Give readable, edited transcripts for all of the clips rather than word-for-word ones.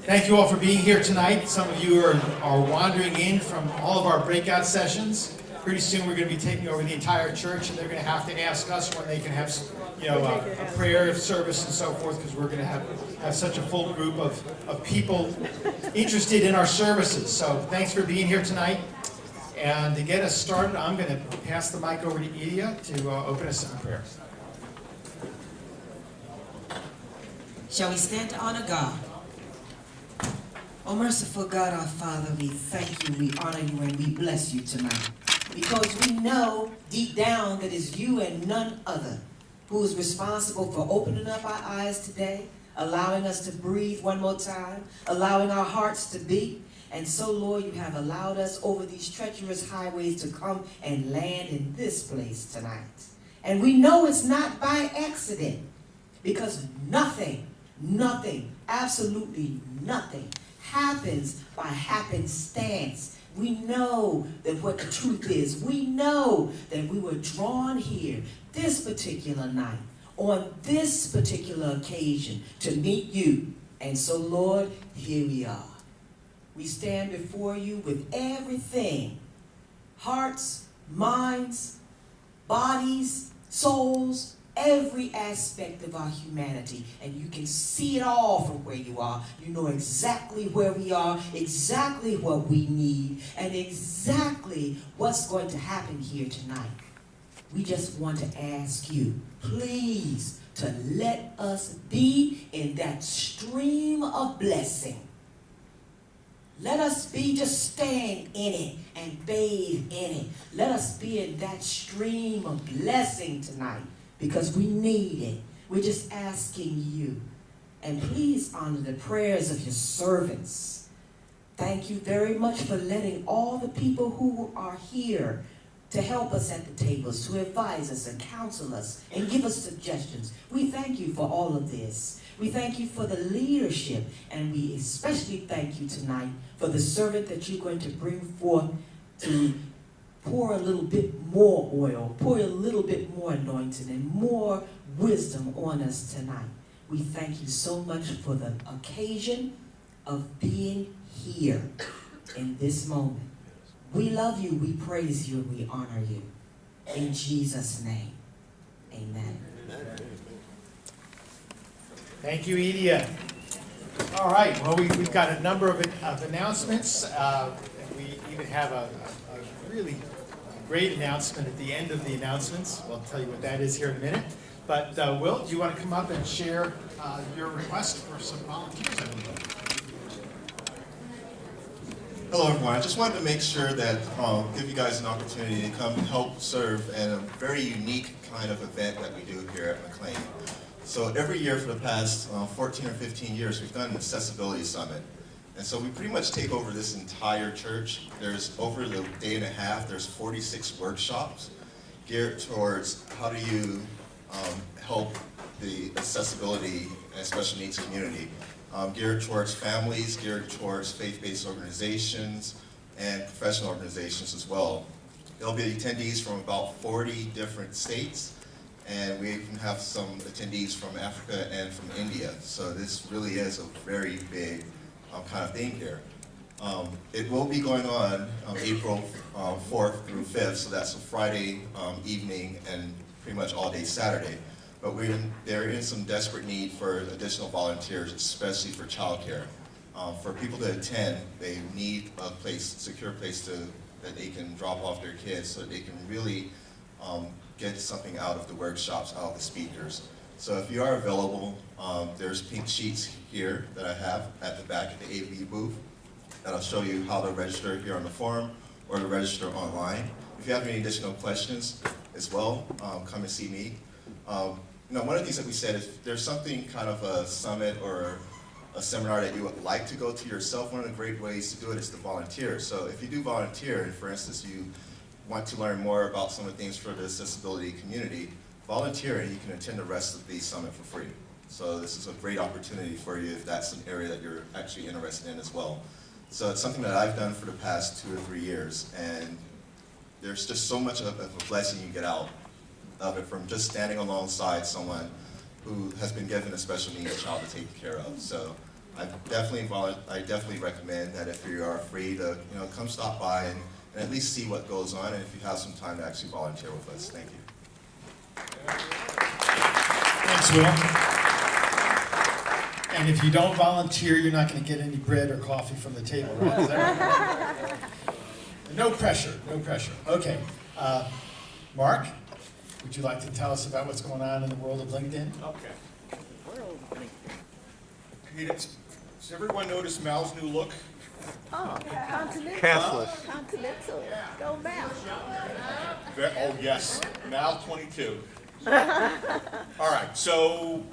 Thank you all for being here tonight. Some of you are wandering in from all of our breakout sessions. Pretty soon we're going to be taking over the entire church, and they're going to have to ask us when they can have, a prayer service and so forth, because we're going to have such a full group of people interested in our services. So thanks for being here tonight. And to get us started, I'm going to pass the mic over to Idia to open us in prayer. Shall we stand to honor God? Oh, merciful God, our Father, we thank you, we honor you, and we bless you tonight. Because we know deep down that it's you and none other who is responsible for opening up our eyes today, allowing us to breathe one more time, allowing our hearts to beat. And so, Lord, you have allowed us over these treacherous highways to come and land in this place tonight. And we know it's not by accident, because nothing, absolutely nothing happens by happenstance. We know that what the truth is. We know that we were drawn here this particular night, on this particular occasion, to meet you. And so, Lord, here we are. We stand before you with everything, hearts, minds, bodies, souls, every aspect of our humanity, and you can see it all from where you are. You know exactly where we are, exactly what we need, and exactly what's going to happen here tonight. We just want to ask you, please, to let us be in that stream of blessing. Let us be just staying in it and bathe in it. Let us be in that stream of blessing tonight, because we need it. We're just asking you. And please honor the prayers of your servants. Thank you very much for letting all the people who are here to help us at the tables, to advise us and counsel us and give us suggestions. We thank you for all of this. We thank you for the leadership, and we especially thank you tonight for the servant that you're going to bring forth to pour a little bit more oil, pour a little bit more anointing and more wisdom on us tonight. We thank you so much for the occasion of being here in this moment. We love you, we praise you, and we honor you. In Jesus' name, amen. Thank you, Idia. All right, well, we've got a number of announcements. And we even have a really great announcement at the end of the announcements. We'll tell you what that is here in a minute. But Will, do you want to come up and share your request for some volunteers, I believe? Hello, everyone. I just wanted to make sure that give you guys an opportunity to come help serve in a very unique kind of event that we do here at McLean. So every year for the past 14 or 15 years, we've done an accessibility summit. And so we pretty much take over this entire church. There's, over the day and a half, there's 46 workshops geared towards how do you help the accessibility and special needs community. Geared towards families, geared towards faith-based organizations, and professional organizations as well. There'll be attendees from about 40 different states, and we even have some attendees from Africa and from India. So this really is a very big kind of thing here. It will be going on April 4th through 5th, so that's a Friday evening and pretty much all day Saturday. But there is some desperate need for additional volunteers, especially for childcare. For people to attend, they need a place, secure place that they can drop off their kids so that they can really get something out of the workshops, out of the speakers. So if you are available, there's pink sheets here that I have at the back of the AV booth that'll show you how to register here on the forum or to register online. If you have any additional questions as well, come and see me. One of the things that we said, if there's something kind of a summit or a seminar that you would like to go to yourself, one of the great ways to do it is to volunteer. So if you do volunteer, and for instance, you want to learn more about some of the things for the accessibility community, volunteer and you can attend the rest of the summit for free. So this is a great opportunity for you if that's an area that you're actually interested in as well. So it's something that I've done for the past 2 or 3 years, and there's just so much of a blessing you get out of it from just standing alongside someone who has been given a special needs child to take care of. So I definitely recommend that if you are free to, come stop by and at least see what goes on, and if you have some time to actually volunteer with us. Thank you. Thanks, Will. And if you don't volunteer, you're not going to get any bread or coffee from the table, right? Is that right? No pressure, no pressure. Okay. Mark, would you like to tell us about what's going on in the world of LinkedIn? Okay. Hey, does everyone notice Mal's new look? Oh, continental. Cashless. Continental. Go Mal. Oh, yes. Mal 22. All right, so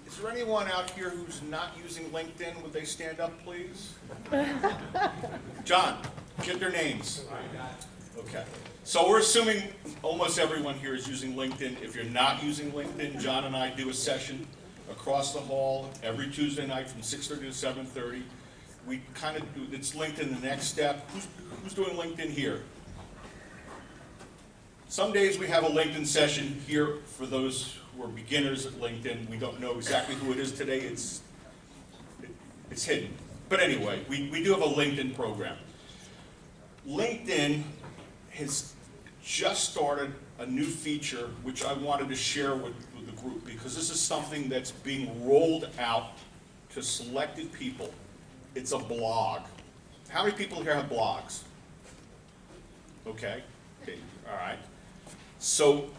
is there anyone out here who's not using LinkedIn? Would they stand up, please? John, get their names. Okay. So we're assuming almost everyone here is using LinkedIn. If you're not using LinkedIn, John and I do a session across the hall every Tuesday night from 6:30 to 7:30. We kind of do, it's LinkedIn the next step. Who's doing LinkedIn here? Some days we have a LinkedIn session here for those who are beginners at LinkedIn. We don't know exactly who it is today. It's hidden. But anyway, we do have a LinkedIn program. LinkedIn has just started a new feature which I wanted to share with the group, because this is something that's being rolled out to selected people. It's a blog. How many people here have blogs? Okay, all right. So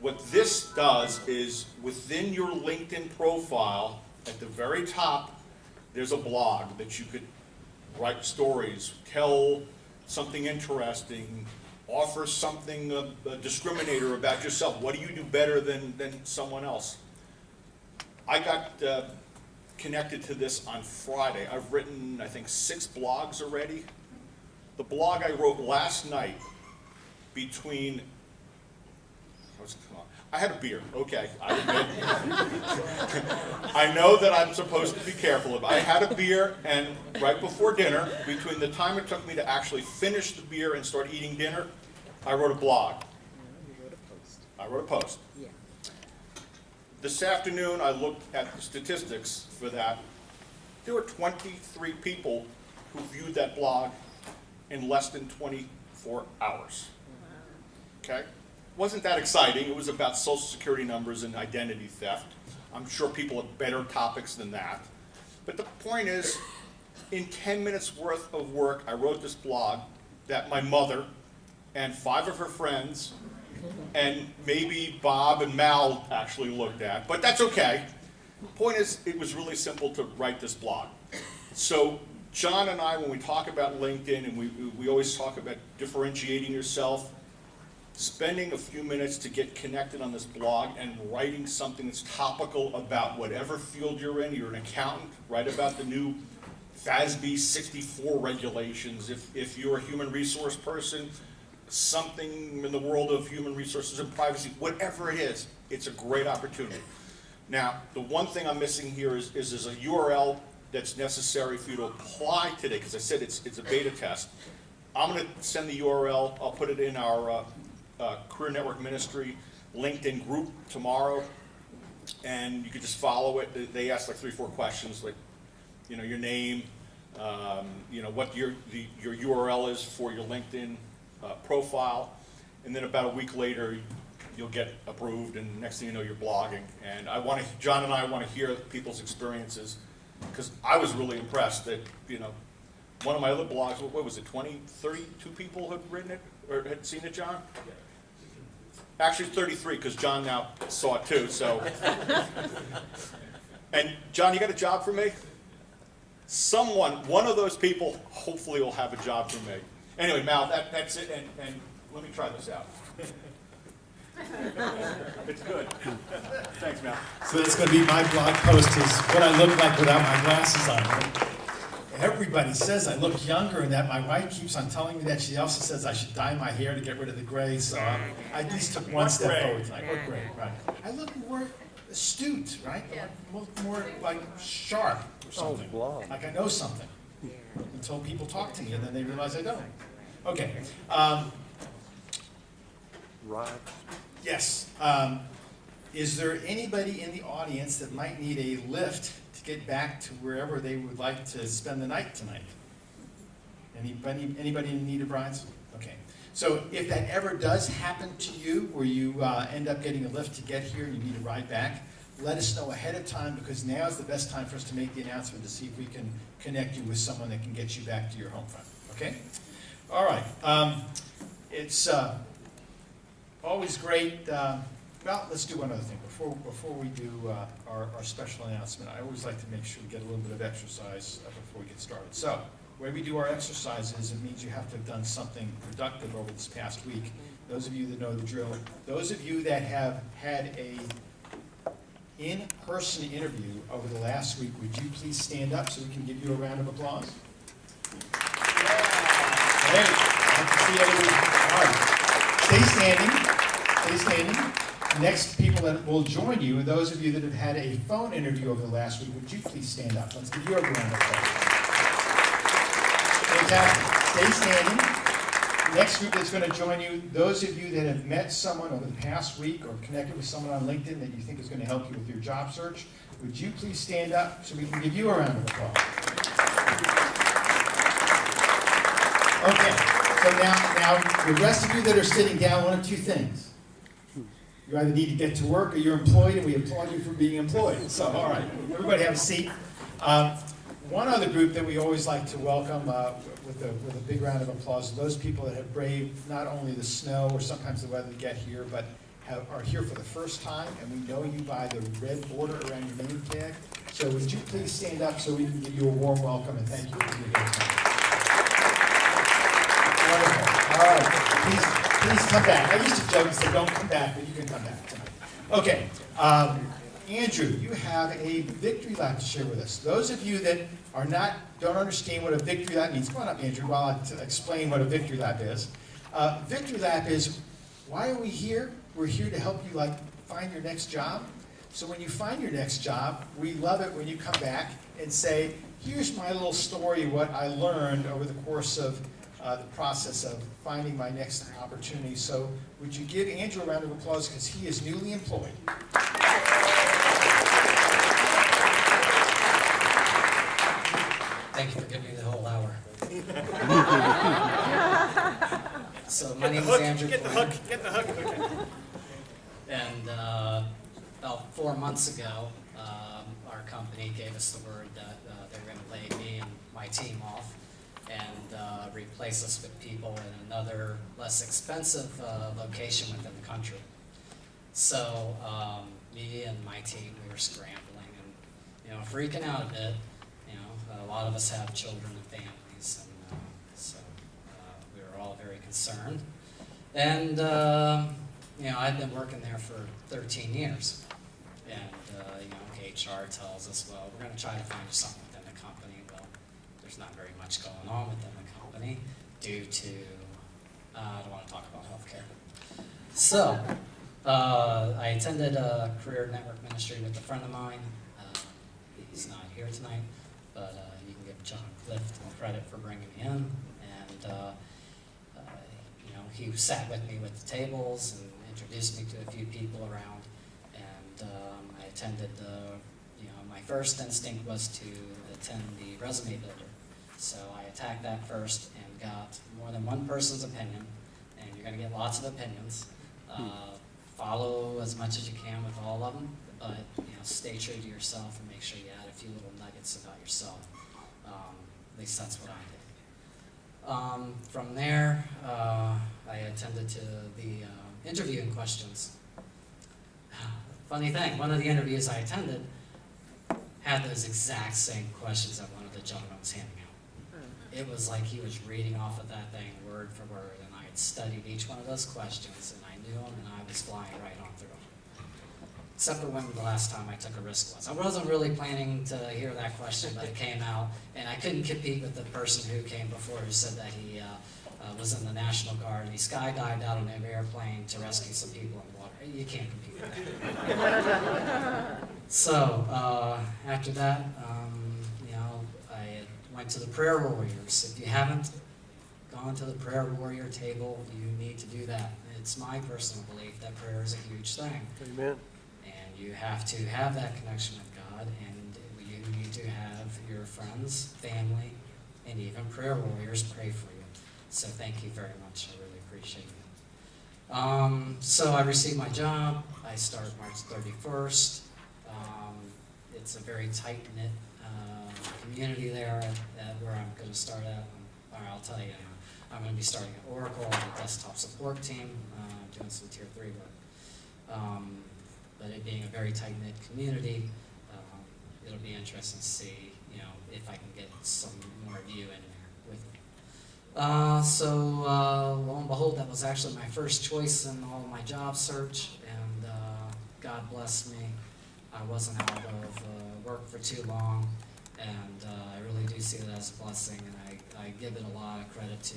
what this does is within your LinkedIn profile, at the very top, there's a blog that you could write stories, tell something interesting, offer something, a discriminator about yourself. What do you do better than someone else? I got connected to this on Friday. I've written, I think, 6 blogs already. The blog I wrote last night between, I had a beer, okay, I admit. I know that I'm supposed to be careful of it. I had a beer, and right before dinner, between the time it took me to actually finish the beer and start eating dinner, I wrote a blog. I wrote a post. Yeah. This afternoon, I looked at the statistics for that. There were 23 people who viewed that blog in less than 24 hours. Okay? Wasn't that exciting. It was about Social Security numbers and identity theft. I'm sure people have better topics than that. But the point is, in 10 minutes worth of work, I wrote this blog that my mother and 5 of her friends and maybe Bob and Mal actually looked at, but that's okay. The point is, it was really simple to write this blog. So John and I, when we talk about LinkedIn, and we always talk about differentiating yourself, spending a few minutes to get connected on this blog and writing something that's topical about whatever field you're in. You're an accountant, write about the new FASB 64 regulations. If you're a human resource person, something in the world of human resources and privacy, whatever it is, it's a great opportunity. Now, the one thing I'm missing here is there's a URL that's necessary for you to apply today, because I said it's a beta test. I'm going to send the URL. I'll put it in our Career Network Ministry LinkedIn group tomorrow, and you can just follow it. They ask like 3 or 4 questions, like, your name, what your URL is for your LinkedIn profile, and then about a week later you'll get approved, and next thing you know, you're blogging. And John and I want to hear people's experiences, because I was really impressed that one of my other blogs, what was it, 32 people had written it or had seen it, John? Actually 33, because John now saw it too. So, and John, you got a job for me? One of those people, hopefully, will have a job for me. Anyway, Mal, that's it, and let me try this out. It's good. Thanks, Mal. So that's going to be my blog post, is what I look like without my glasses on. Everybody says I look younger, and that my wife keeps on telling me that. She also says I should dye my hair to get rid of the gray, so I at least took one step forward tonight. Look great, right. I look more astute, right? I look more like sharp or something. Like I know something. Until people talk to me, and then they realize I don't. Okay. Right. Yes. Is there anybody in the audience that might need a lift to get back to wherever they would like to spend the night tonight? Anybody in need of rides? Okay. So if that ever does happen to you, where you end up getting a lift to get here and you need a ride back, let us know ahead of time, because now is the best time for us to make the announcement to see if we can connect you with someone that can get you back to your home front. Okay? All right. It's always great. Well, let's do one other thing. Before we do our special announcement, I always like to make sure we get a little bit of exercise before we get started. So, the way we do our exercises, it means you have to have done something productive over this past week. Those of you that know the drill, those of you that have had a in-person interview over the last week, would you please stand up so we can give you a round of applause? Great. I can see everybody. All right. Stay standing. Stay standing. Next people that will join you are those of you that have had a phone interview over the last week. Would you please stand up? Let's give you a round of applause. Fantastic. Stay standing. Next group that's going to join you, those of you that have met someone over the past week or connected with someone on LinkedIn that you think is going to help you with your job search, would you please stand up so we can give you a round of applause? Okay, so now the rest of you that are sitting down, one of two things. You either need to get to work or you're employed, and we applaud you for being employed. So, all right, everybody have a seat. One other group that we always like to welcome with a big round of applause are those people that have braved not only the snow or sometimes the weather to get here, but are here for the first time, and we know you by the red border around your name tag. So would you please stand up so we can give you a warm welcome and thank you for being here tonight. Wonderful. All right. Please come back. I used to joke and say don't come back, but you can come back tonight. Okay. Andrew, you have a victory lap to share with us. Those of you that don't understand what a victory lap means, come on up, Andrew, while I explain what a victory lap is. Victory lap is, why are we here? We're here to help you find your next job. So when you find your next job, we love it when you come back and say, here's my little story, what I learned over the course of the process of finding my next opportunity. So would you give Andrew a round of applause because he is newly employed. Thank you for giving me the whole hour. So my name is Andrew. Get the hook. Okay. And about 4 months ago, our company gave us the word that they were going to lay me and my team off and replace us with people in another less expensive location within the country. So me and my team, we were scrambling and freaking out a bit. A lot of us have children and families, and so we were all very concerned. And I've been working there for 13 years, and HR tells us, well, we're going to try to find you something within the company. Well, there's not very much going on within the company due to I don't want to talk about healthcare. So I attended a career network ministry with a friend of mine. He's not here tonight, but you can give John Clift credit for bringing me in. And he sat with me with the tables and introduced me to a few people around. And I attended my first instinct was to attend the resume builder. So I attacked that first and got more than one person's opinion. And you're going to get lots of opinions. Follow as much as you can with all of them, but stay true to yourself and make sure you add a few little nuggets about yourself. At least that's what I did. From there, I attended to the interviewing questions. Funny thing, one of the interviews I attended had those exact same questions that one of the gentlemen was handing out. It was like he was reading off of that thing word for word, and I had studied each one of those questions, and I knew them, and I was flying right on through them. Except for when the last time I took a risk was. I wasn't really planning to hear that question, but it came out, and I couldn't compete with the person who came before who said that he was in the National Guard and he skydived out on an airplane to rescue some people in water. You can't compete with that. So after that, I went to the prayer warriors. If you haven't gone to the prayer warrior table, you need to do that. It's my personal belief that prayer is a huge thing. Amen. And you have to have that connection with God, and you need to have your friends, family, and even prayer warriors pray for you. So thank you very much. I really appreciate it. So I received my job. I start March 31st. It's a very tight-knit community there where I'm going to start at. I'll tell you, I'm going to be starting at Oracle, the desktop support team, doing some tier 3 work. But it being a very tight-knit community, it'll be interesting to see, if I can get some more of you in there with me. Lo and behold, that was actually my first choice in all of my job search, and God bless me. I wasn't out of work for too long, and I really do see it as a blessing, and I give it a lot of credit to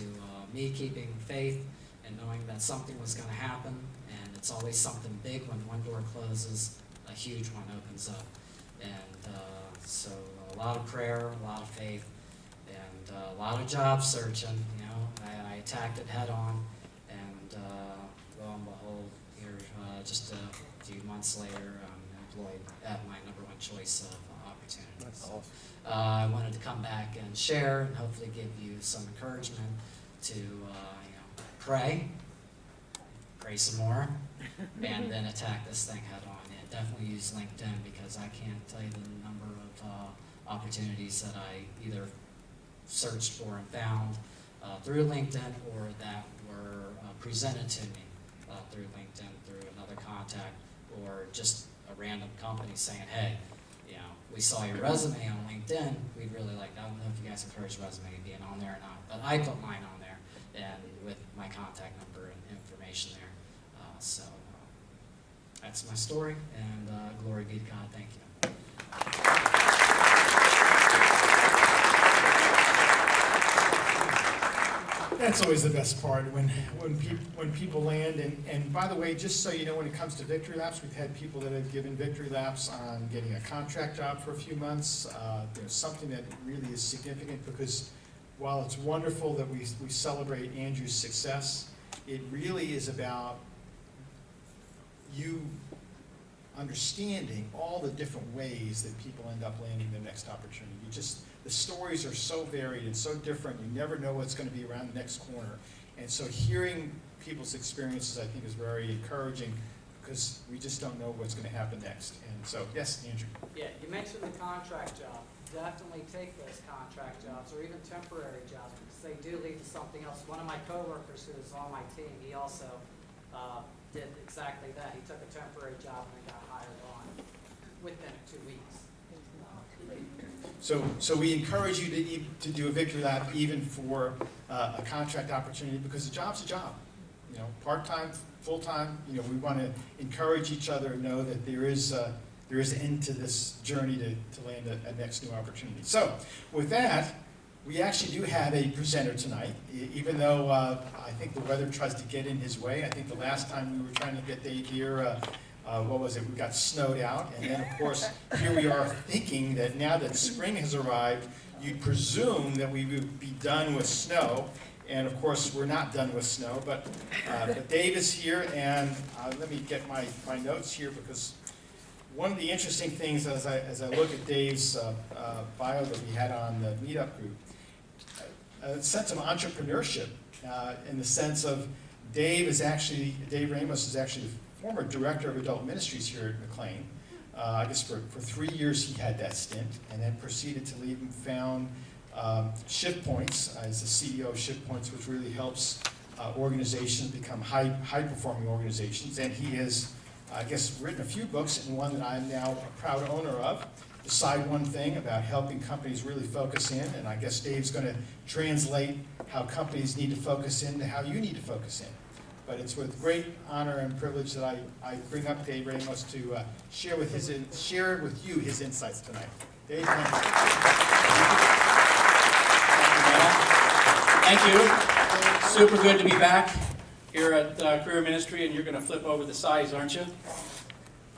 me keeping faith and knowing that something was going to happen, and it's always something big when one door closes, a huge one opens up. And so a lot of prayer, a lot of faith, and a lot of job searching. I attacked it head on, and lo and behold, here just a few months later, I'm employed at my number one choice of opportunities. That's awesome. I wanted to come back and share and hopefully give you some encouragement to pray some more, and then attack this thing head on. And definitely use LinkedIn, because I can't tell you the number of opportunities that I either searched for and found through LinkedIn, or that were presented to me through LinkedIn, through another contact, or just a random company saying, hey, we saw your resume on LinkedIn, we'd really like, I don't know if you guys encourage resume being on there or not, but I put mine on there, and with my contact number and information there. So that's my story, and glory be to God. Thank you. That's always the best part, when people land. And by the way, just so you know, when it comes to victory laps, we've had people that have given victory laps on getting a contract job for a few months. There's something that really is significant, because while it's wonderful that we celebrate Andrew's success, it really is about you understanding all the different ways that people end up landing their next opportunity. The stories are so varied and so different, you never know what's going to be around the next corner. And so hearing people's experiences, I think, is very encouraging, because we just don't know what's going to happen next. And so, yes, Andrew. Yeah, you mentioned the contract job. Definitely take those contract jobs, or even temporary jobs, because they do lead to something else. One of my coworkers who is on my team, he also did exactly that. He took a temporary job and then got hired on within 2 weeks. So we encourage you to do a victory lap even for a contract opportunity, because a job's a job. Part-time, full-time. We want to encourage each other and know that there is an end to this journey to land a next new opportunity. So with that, we actually do have a presenter tonight, even though I think the weather tries to get in his way. I think the last time we were trying to get Dave here, what was it? We got snowed out, and then of course here we are thinking that now that spring has arrived, you'd presume that we would be done with snow, and of course we're not done with snow. But Dave is here, and let me get my notes here, because one of the interesting things as I look at Dave's bio that we had on the meetup group, a sense of entrepreneurship, in the sense of Dave Ramos is actually the former director of adult ministries here at McLean. I guess for 3 years he had that stint, and then proceeded to leave and found Shift Points as the CEO of Shift Points, which really helps organizations become high-performing organizations. And he has, I guess, written a few books, and one that I'm now a proud owner of, Decide One Thing, about helping companies really focus in. And I guess Dave's going to translate how companies need to focus in to how you need to focus in. But it's with great honor and privilege that I bring up Dave Ramos to share with you his insights tonight. Dave, thank you. Thank you. Super good to be back here at Career Ministry, and you're going to flip over the sides, aren't you?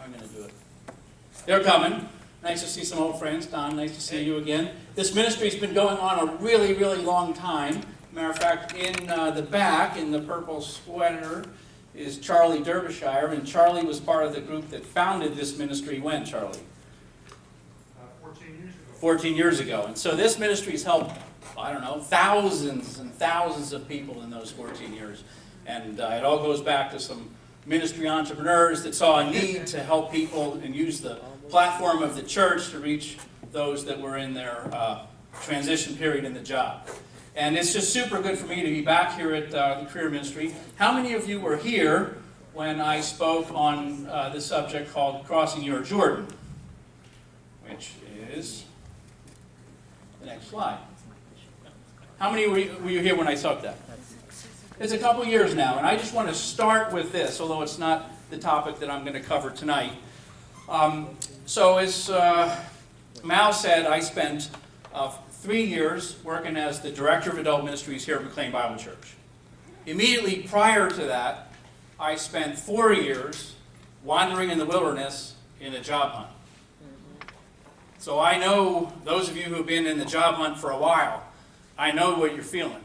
I'm going to do it. They're coming. Nice to see some old friends. Don, nice to see you again. This ministry's been going on a really, really long time. Matter of fact, in the back, in the purple sweater, is Charlie Derbyshire, and Charlie was part of the group that founded this ministry when, Charlie? 14 14 years ago. And so this ministry has helped, I don't know, thousands and thousands of people in those 14 years. And it all goes back to some ministry entrepreneurs that saw a need to help people and use the platform of the church to reach those that were in their transition period in the job. And it's just super good for me to be back here at the Career Ministry. How many of you were here when I spoke on this subject called Crossing Your Jordan? Which is the next slide. How many were you here when I spoke that? It's a couple years now, and I just want to start with this, although it's not the topic that I'm going to cover tonight. So as Mal said, I spent 3 years working as the Director of Adult Ministries here at McLean Bible Church. Immediately prior to that, I spent 4 years wandering in the wilderness in a job hunt. So I know, those of you who have been in the job hunt for a while, I know what you're feeling.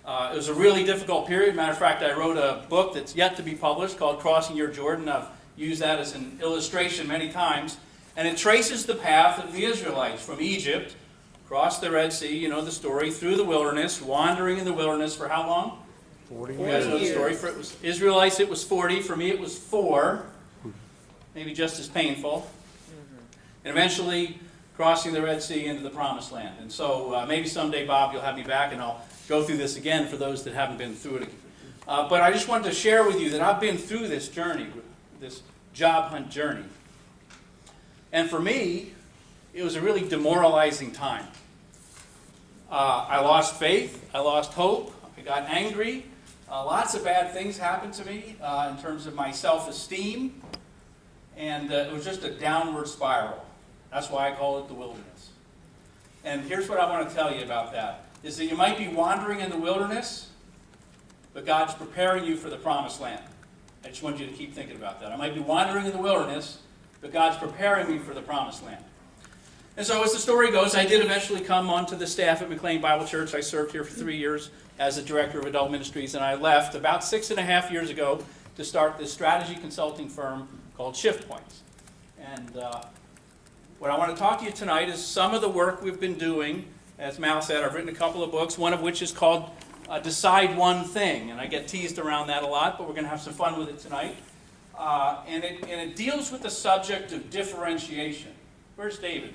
It was a really difficult period. Matter of fact, I wrote a book that's yet to be published called Crossing Your Jordan. I've used that as an illustration many times. And it traces the path of the Israelites from Egypt, across the Red Sea, you know the story, through the wilderness, wandering in the wilderness for how long? 40 You guys know the years. story. For it was Israelites, it was 40. For me, it was 4. Maybe just as painful. And eventually crossing the Red Sea into the Promised Land. And so maybe someday, Bob, you'll have me back and I'll go through this again for those that haven't been through it. But I just wanted to share with you that I've been through this journey, this job hunt journey. And for me, it was a really demoralizing time. I lost faith, I lost hope, I got angry. Lots of bad things happened to me in terms of my self-esteem. And it was just a downward spiral. That's why I call it the wilderness. And here's what I want to tell you about that, is that you might be wandering in the wilderness, but God's preparing you for the Promised Land. I just want you to keep thinking about that. I might be wandering in the wilderness, but God's preparing me for the Promised Land. And so as the story goes, I did eventually come onto the staff at McLean Bible Church. I served here for 3 years as the Director of Adult Ministries, and I left about 6.5 years ago to start this strategy consulting firm called Shift Points. And what I want to talk to you tonight is some of the work we've been doing. As Mal said, I've written a couple of books, one of which is called Decide One Thing. And I get teased around that a lot, but we're going to have some fun with it tonight. And it deals with the subject of differentiation. Where's David?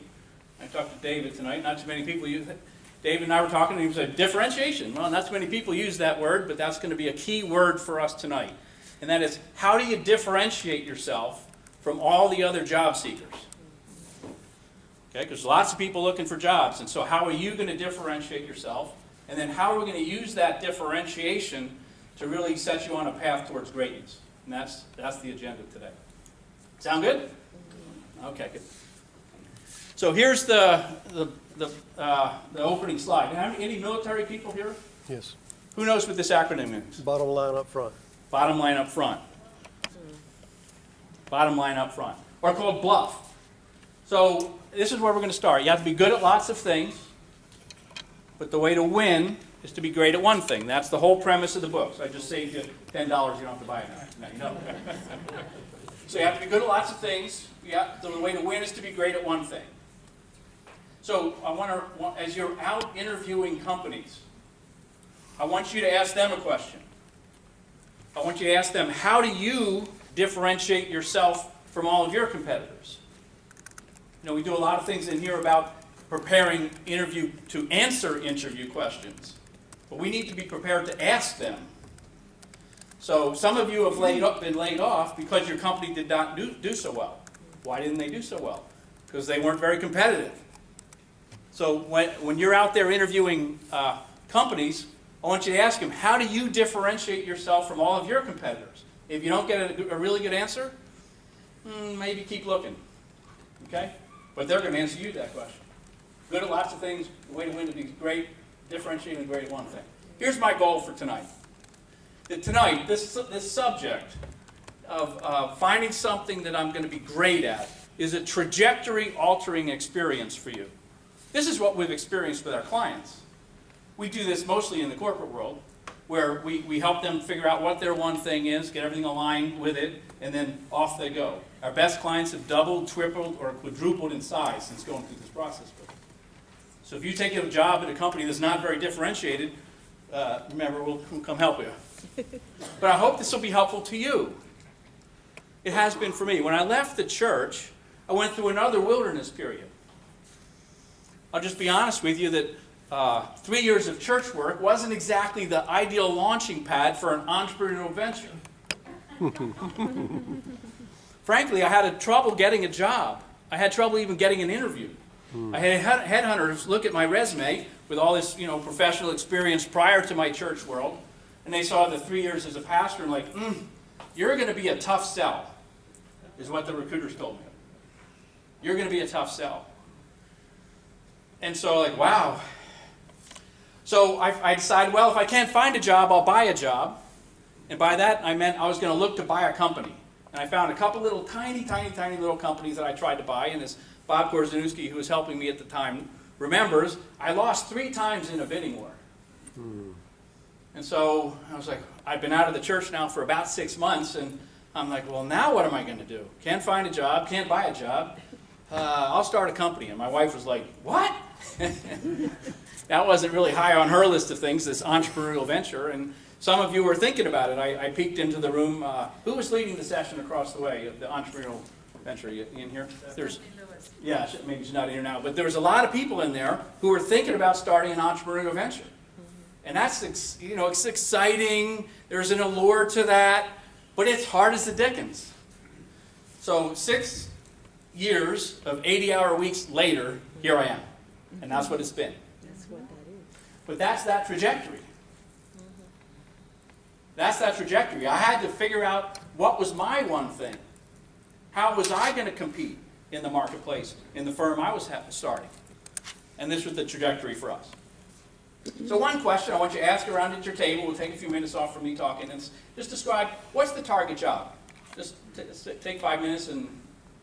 I talked to David tonight. Not too many people use it. David and I were talking, and he said, differentiation. Well, not too many people use that word, but that's going to be a key word for us tonight. And that is, how do you differentiate yourself from all the other job seekers? Okay, because lots of people looking for jobs. And so how are you going to differentiate yourself? And then how are we going to use that differentiation to really set you on a path towards greatness? And that's the agenda today. Sound good? Okay, good. So here's the opening slide. Any military people here? Yes. Who knows what this acronym means? Bottom line up front. Bottom line up front. Bottom line up front. Or called BLUF. So this is where we're going to start. You have to be good at lots of things, but the way to win is to be great at one thing. That's the whole premise of the book. So I just saved you $10. You don't have to buy it now. You know. So you have to be good at lots of things. The way to win is to be great at one thing. So I want to, as you're out interviewing companies, I want you to ask them a question. I want you to ask them, how do you differentiate yourself from all of your competitors? You know, we do a lot of things in here about preparing to answer interview questions, but we need to be prepared to ask them. So some of you have been laid off because your company did not do so well. Why didn't they do so well? Because they weren't very competitive. So when you're out there interviewing companies, I want you to ask them, how do you differentiate yourself from all of your competitors? If you don't get a really good answer, maybe keep looking. Okay? But they're going to answer you that question. Good at lots of things. The way to win is to be great, differentiating great at one thing. Here's my goal for tonight. Tonight, this subject of finding something that I'm going to be great at is a trajectory-altering experience for you. This is what we've experienced with our clients. We do this mostly in the corporate world, where we help them figure out what their one thing is, get everything aligned with it, and then off they go. Our best clients have doubled, tripled, or quadrupled in size since going through this process. So if you take a job at a company that's not very differentiated, remember, we'll come help you. But I hope this will be helpful to you. It has been for me. When I left the church, I went through another wilderness period. I'll just be honest with you that 3 years of church work wasn't exactly the ideal launching pad for an entrepreneurial venture. Frankly, I had trouble getting a job. I had trouble even getting an interview. I had headhunters look at my resume with all this, professional experience prior to my church world, and they saw the 3 years as a pastor and like, you're going to be a tough sell, is what the recruiters told me. You're going to be a tough sell. And so like, wow. So I decided, well, if I can't find a job, I'll buy a job. And by that, I meant I was going to look to buy a company. And I found a couple little tiny little companies that I tried to buy. And as Bob Korzeniewski, who was helping me at the time, remembers, I lost 3 times in a bidding war. And so I was like, I've been out of the church now for about 6 months, and I'm like, well, now what am I going to do? Can't find a job, can't buy a job. I'll start a company. And my wife was like, what? That wasn't really high on her list of things, this entrepreneurial venture. And some of you were thinking about it. I peeked into the room. Who was leading the session across the way, the entrepreneurial venture? You in here? There's, yeah, maybe she's not in here now. But there was a lot of people in there who were thinking about starting an entrepreneurial venture. And that's, it's exciting. There's an allure to that. But it's hard as the dickens. So 6 years of 80-hour weeks later, here I am. And that's what it's been. That's what that is. But that's that trajectory. That's that trajectory. I had to figure out what was my one thing. How was I going to compete in the marketplace, in the firm I was starting? And this was the trajectory for us. So one question I want you to ask around at your table, we'll take a few minutes off from me talking, and just describe, what's the target job? Just take 5 minutes and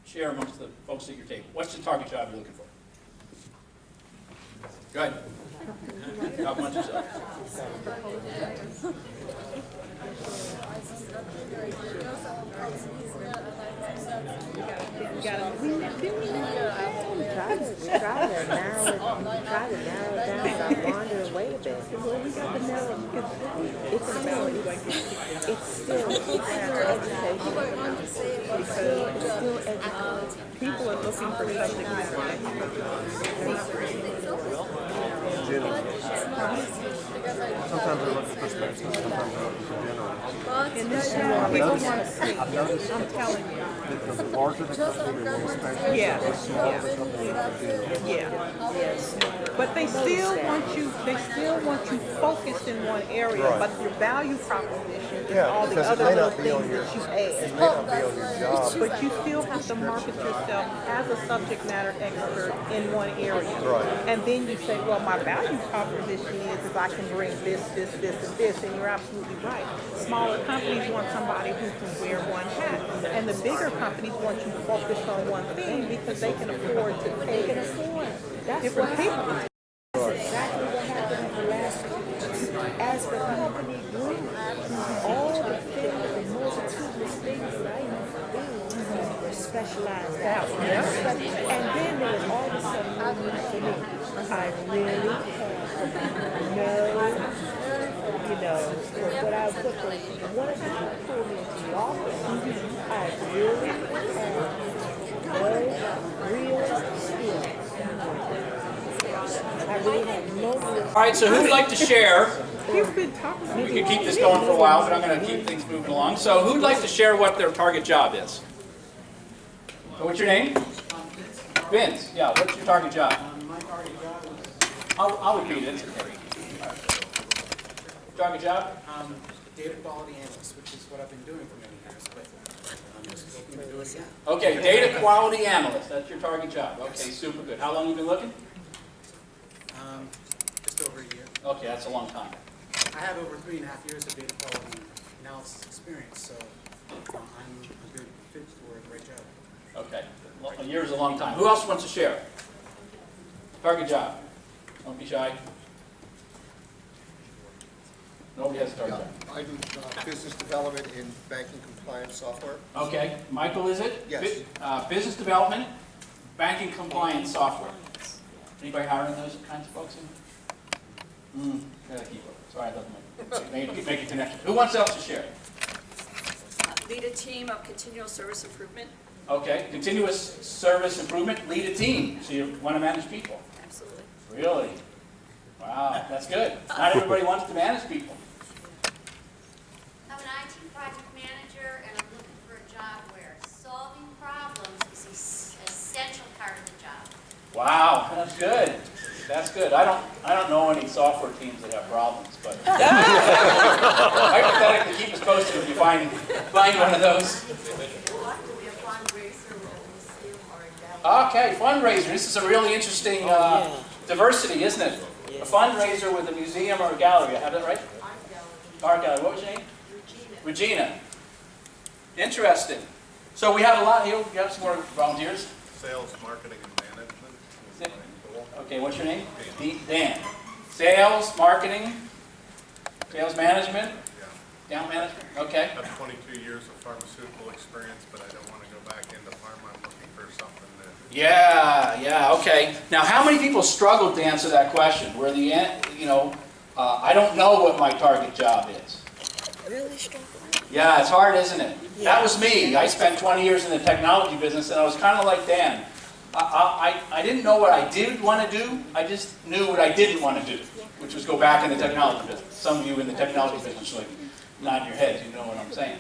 share amongst the folks at your table. What's the target job you're looking for? Go ahead. Talk amongst yourself. We try to narrow it down, but wander away a bit. Well, we got to narrow it because it's still education. Because it's still education. People are looking for something Sometimes they're looking for space, sometimes they're looking for general. in this town. People want to see. I've noticed I'm telling you. that the larger the company, the more space. Yeah. The smaller the company, the general. Yeah. Yes. But they still want you focused in one area, Right. but your value proposition is Yeah, all the because other it may little not be on things your, that you it add. may not be on your job. But you still have to market yourself as a subject matter expert in one area. Right. And then you say, well, my value proposition is I can bring this, and this, and you're absolutely right. Smaller companies want somebody who can wear one hat, and the bigger companies want you focused on one thing because they can afford to pay different people. That's exactly what happened in the last company. As the company grew, all the things, the multitudinous things that I used to do were specialized out. And then there was all of a sudden no need for me. I really had what I put for one of them pulled me into the office. I really had no real skills. I really had no real. All right, so who'd like to share? He's been talking. We could keep this going for a while, but I'm going to keep things moving along. So who'd like to share what their target job is? So what's your name? Vince. Yeah, what's your target job? My target job is I'll repeat it. Target job? data quality analyst, which is what I've been doing for many years, but I'm just looking to do it again. Okay, data quality analyst. That's your target job. Okay, super good. How long have you been looking? Just over a year. Okay, that's a long time. I have over 3.5 years of data quality analysis experience, so I'm a good fit for the right job. Okay, a year is a long time. Who else wants to share? Target job. Don't be shy. Nobody has a target Yeah, job. I do business development in banking compliance software. Okay, Michael, is it? Yes. Business development, banking compliance software. Anybody hiring those kinds of folks in? Gotta keep it. Sorry, it doesn't make a connection. Who wants else to share? Lead a team of continual service improvement. Okay, continuous service improvement, lead a team. So you want to manage people. Absolutely. Really? Wow, that's good. Not everybody wants to manage people. I'm an IT project manager, and I'm looking for a job where solving problems is an essential part of the job. Wow, that's good. That's good. I don't know any software teams that have problems, but hypothetically, keep us posted if you find one of those. Okay, fundraiser. This is a really interesting diversity, isn't it? A fundraiser with a museum or a gallery. I have that right? Art gallery. What was your name? Regina. Interesting. So we have a lot here. We have some more volunteers. Sales, marketing, and management. Okay, what's your name? Dan. Sales, marketing, sales management, account management. Okay. I have 22 years of pharmaceutical experience, but I don't want to go back into pharma. I'm looking for something that. Yeah, okay. Now, how many people struggled to answer that question? Where I don't know what my target job is. Really struggling. Yeah, it's hard, isn't it? Yeah. That was me. I spent 20 years in the technology business, and I was kind of like Dan. I didn't know what I did want to do. I just knew what I didn't want to do, which was go back in the technology business. Some of you in the technology business, like, nod your heads, you know what I'm saying.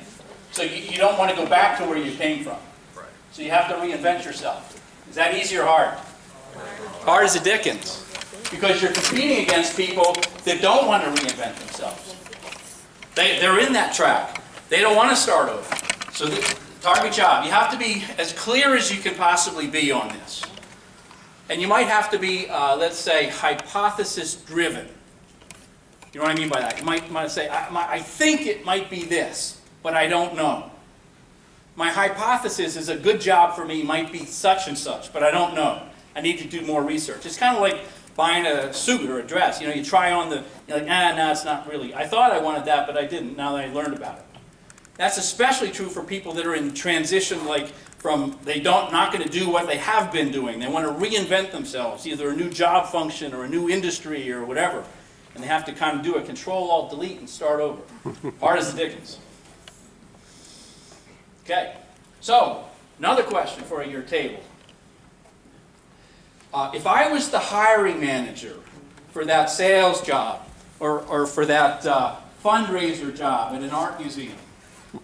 So you don't want to go back to where you came from. Right. So you have to reinvent yourself. Is that easy or hard? Hard as the dickens. Because you're competing against people that don't want to reinvent themselves. They're in that track. They don't want to start over. So the target job, you have to be as clear as you can possibly be on this. And you might have to be, let's say, hypothesis driven. You know what I mean by that? You might say, I think it might be this, but I don't know. My hypothesis is a good job for me might be such and such, but I don't know. I need to do more research. It's kind of like buying a suit or a dress. You know, you try on you're like, no, it's not really. I thought I wanted that, but I didn't, now that I learned about it. That's especially true for people that are in transition, like from not going to do what they have been doing. They want to reinvent themselves, either a new job function or a new industry or whatever. And they have to kind of do a Control-Alt-Delete and start over. Hard as the dickens. Okay, so another question for your table. If I was the hiring manager for that sales job, or for that fundraiser job at an art museum,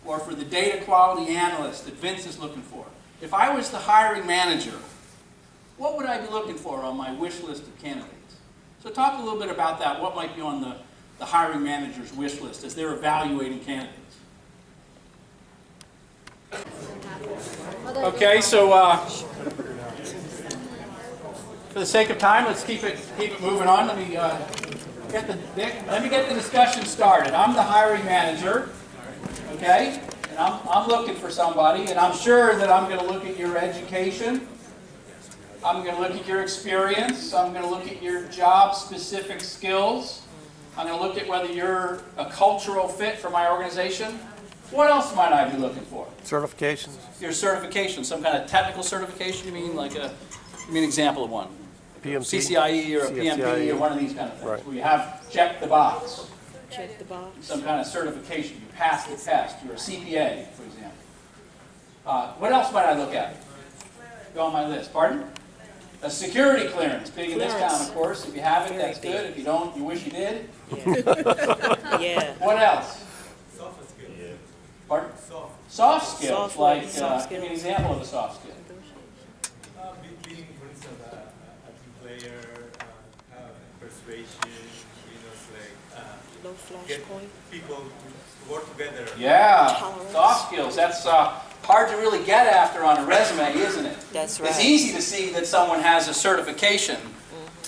or for the data quality analyst that Vince is looking for, if I was the hiring manager, what would I be looking for on my wish list of candidates? So talk a little bit about that. What might be on the hiring manager's wish list as they're evaluating candidates? Okay, so for the sake of time, let's keep it moving on. Let me get the discussion started. I'm the hiring manager, okay, and I'm looking for somebody, and I'm sure that I'm going to look at your education. I'm going to look at your experience. I'm going to look at your job-specific skills. I'm going to look at whether you're a cultural fit for my organization. What else might I be looking for? Certifications. Your certification, some kind of technical certification, you mean? Like give me an example of one. PMP. CCIE or a PMP or one of these kind of things. Right. Where you have checked the box. Check the box. Some kind of certification. You passed the test. You're a CPA, for example. What else might I look at? Go on my list. Pardon? A security clearance. Big in this town, of course. If you have it, that's good. If you don't, you wish you did. Yeah. Yeah. What else? Soft skills. Yeah. Pardon? Soft skills. Give me an example of a soft skill. Being, for instance, a team player, persuasion, No flash get point. people to work together. Yeah, Tolerance. soft skills. That's hard to really get after on a resume, isn't it? That's right. It's easy to see that someone has a certification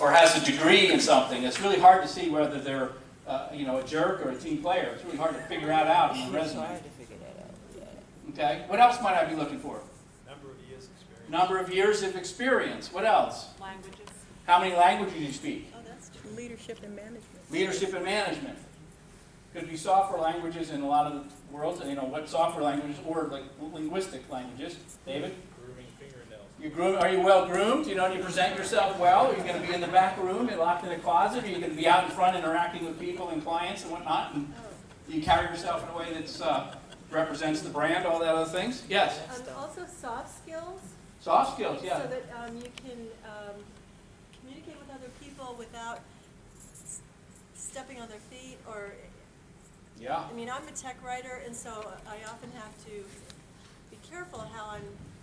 or has a degree in something. It's really hard to see whether they're a jerk or a team player. It's really hard to figure that out in a It's resume. hard to figure that out. Yeah. Okay. What else might I be looking for? Number of years experience. Number of years of experience. What else? Languages. How many languages do you speak? Oh, that's true. Leadership and management. Leadership and management. Could be software languages in a lot of worlds, and you know what software languages or like linguistic languages. David? Grooming fingernails. Are you well groomed? You know, do you present yourself well? Are you going to be in the back room and locked in a closet? Are you going to be out in front interacting with people and clients and whatnot? And do you carry yourself in a way that represents the brand, all that other things? Yes? Also soft skills. Soft skills, yeah. So that you can communicate with other people without stepping on their feet or... Yeah. I mean, I'm a tech writer, and so I often have to be careful how I'm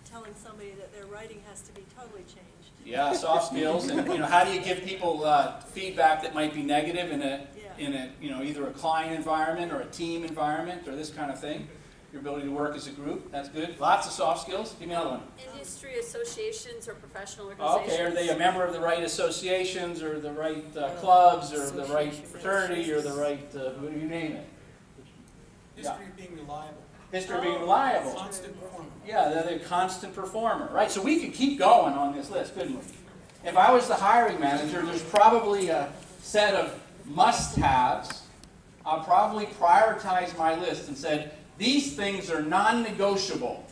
telling somebody that their writing has to be totally changed. Yeah, soft skills, and you know, how do you give people feedback that might be negative in a you know, either a client environment or a team environment or this kind of thing? Your ability to work as a group, that's good. Lots of soft skills. Give me another one. Industry associations or professional organizations. Okay, are they a member of the right associations or the right clubs or the right fraternity or the right, you name it? History of being reliable. History of being reliable. Constant performer. Yeah, they're a constant performer, right? So we could keep going on this list, couldn't we? If I was the hiring manager, there's probably a set of must-haves. I'll probably prioritize my list and said, these things are non-negotiable.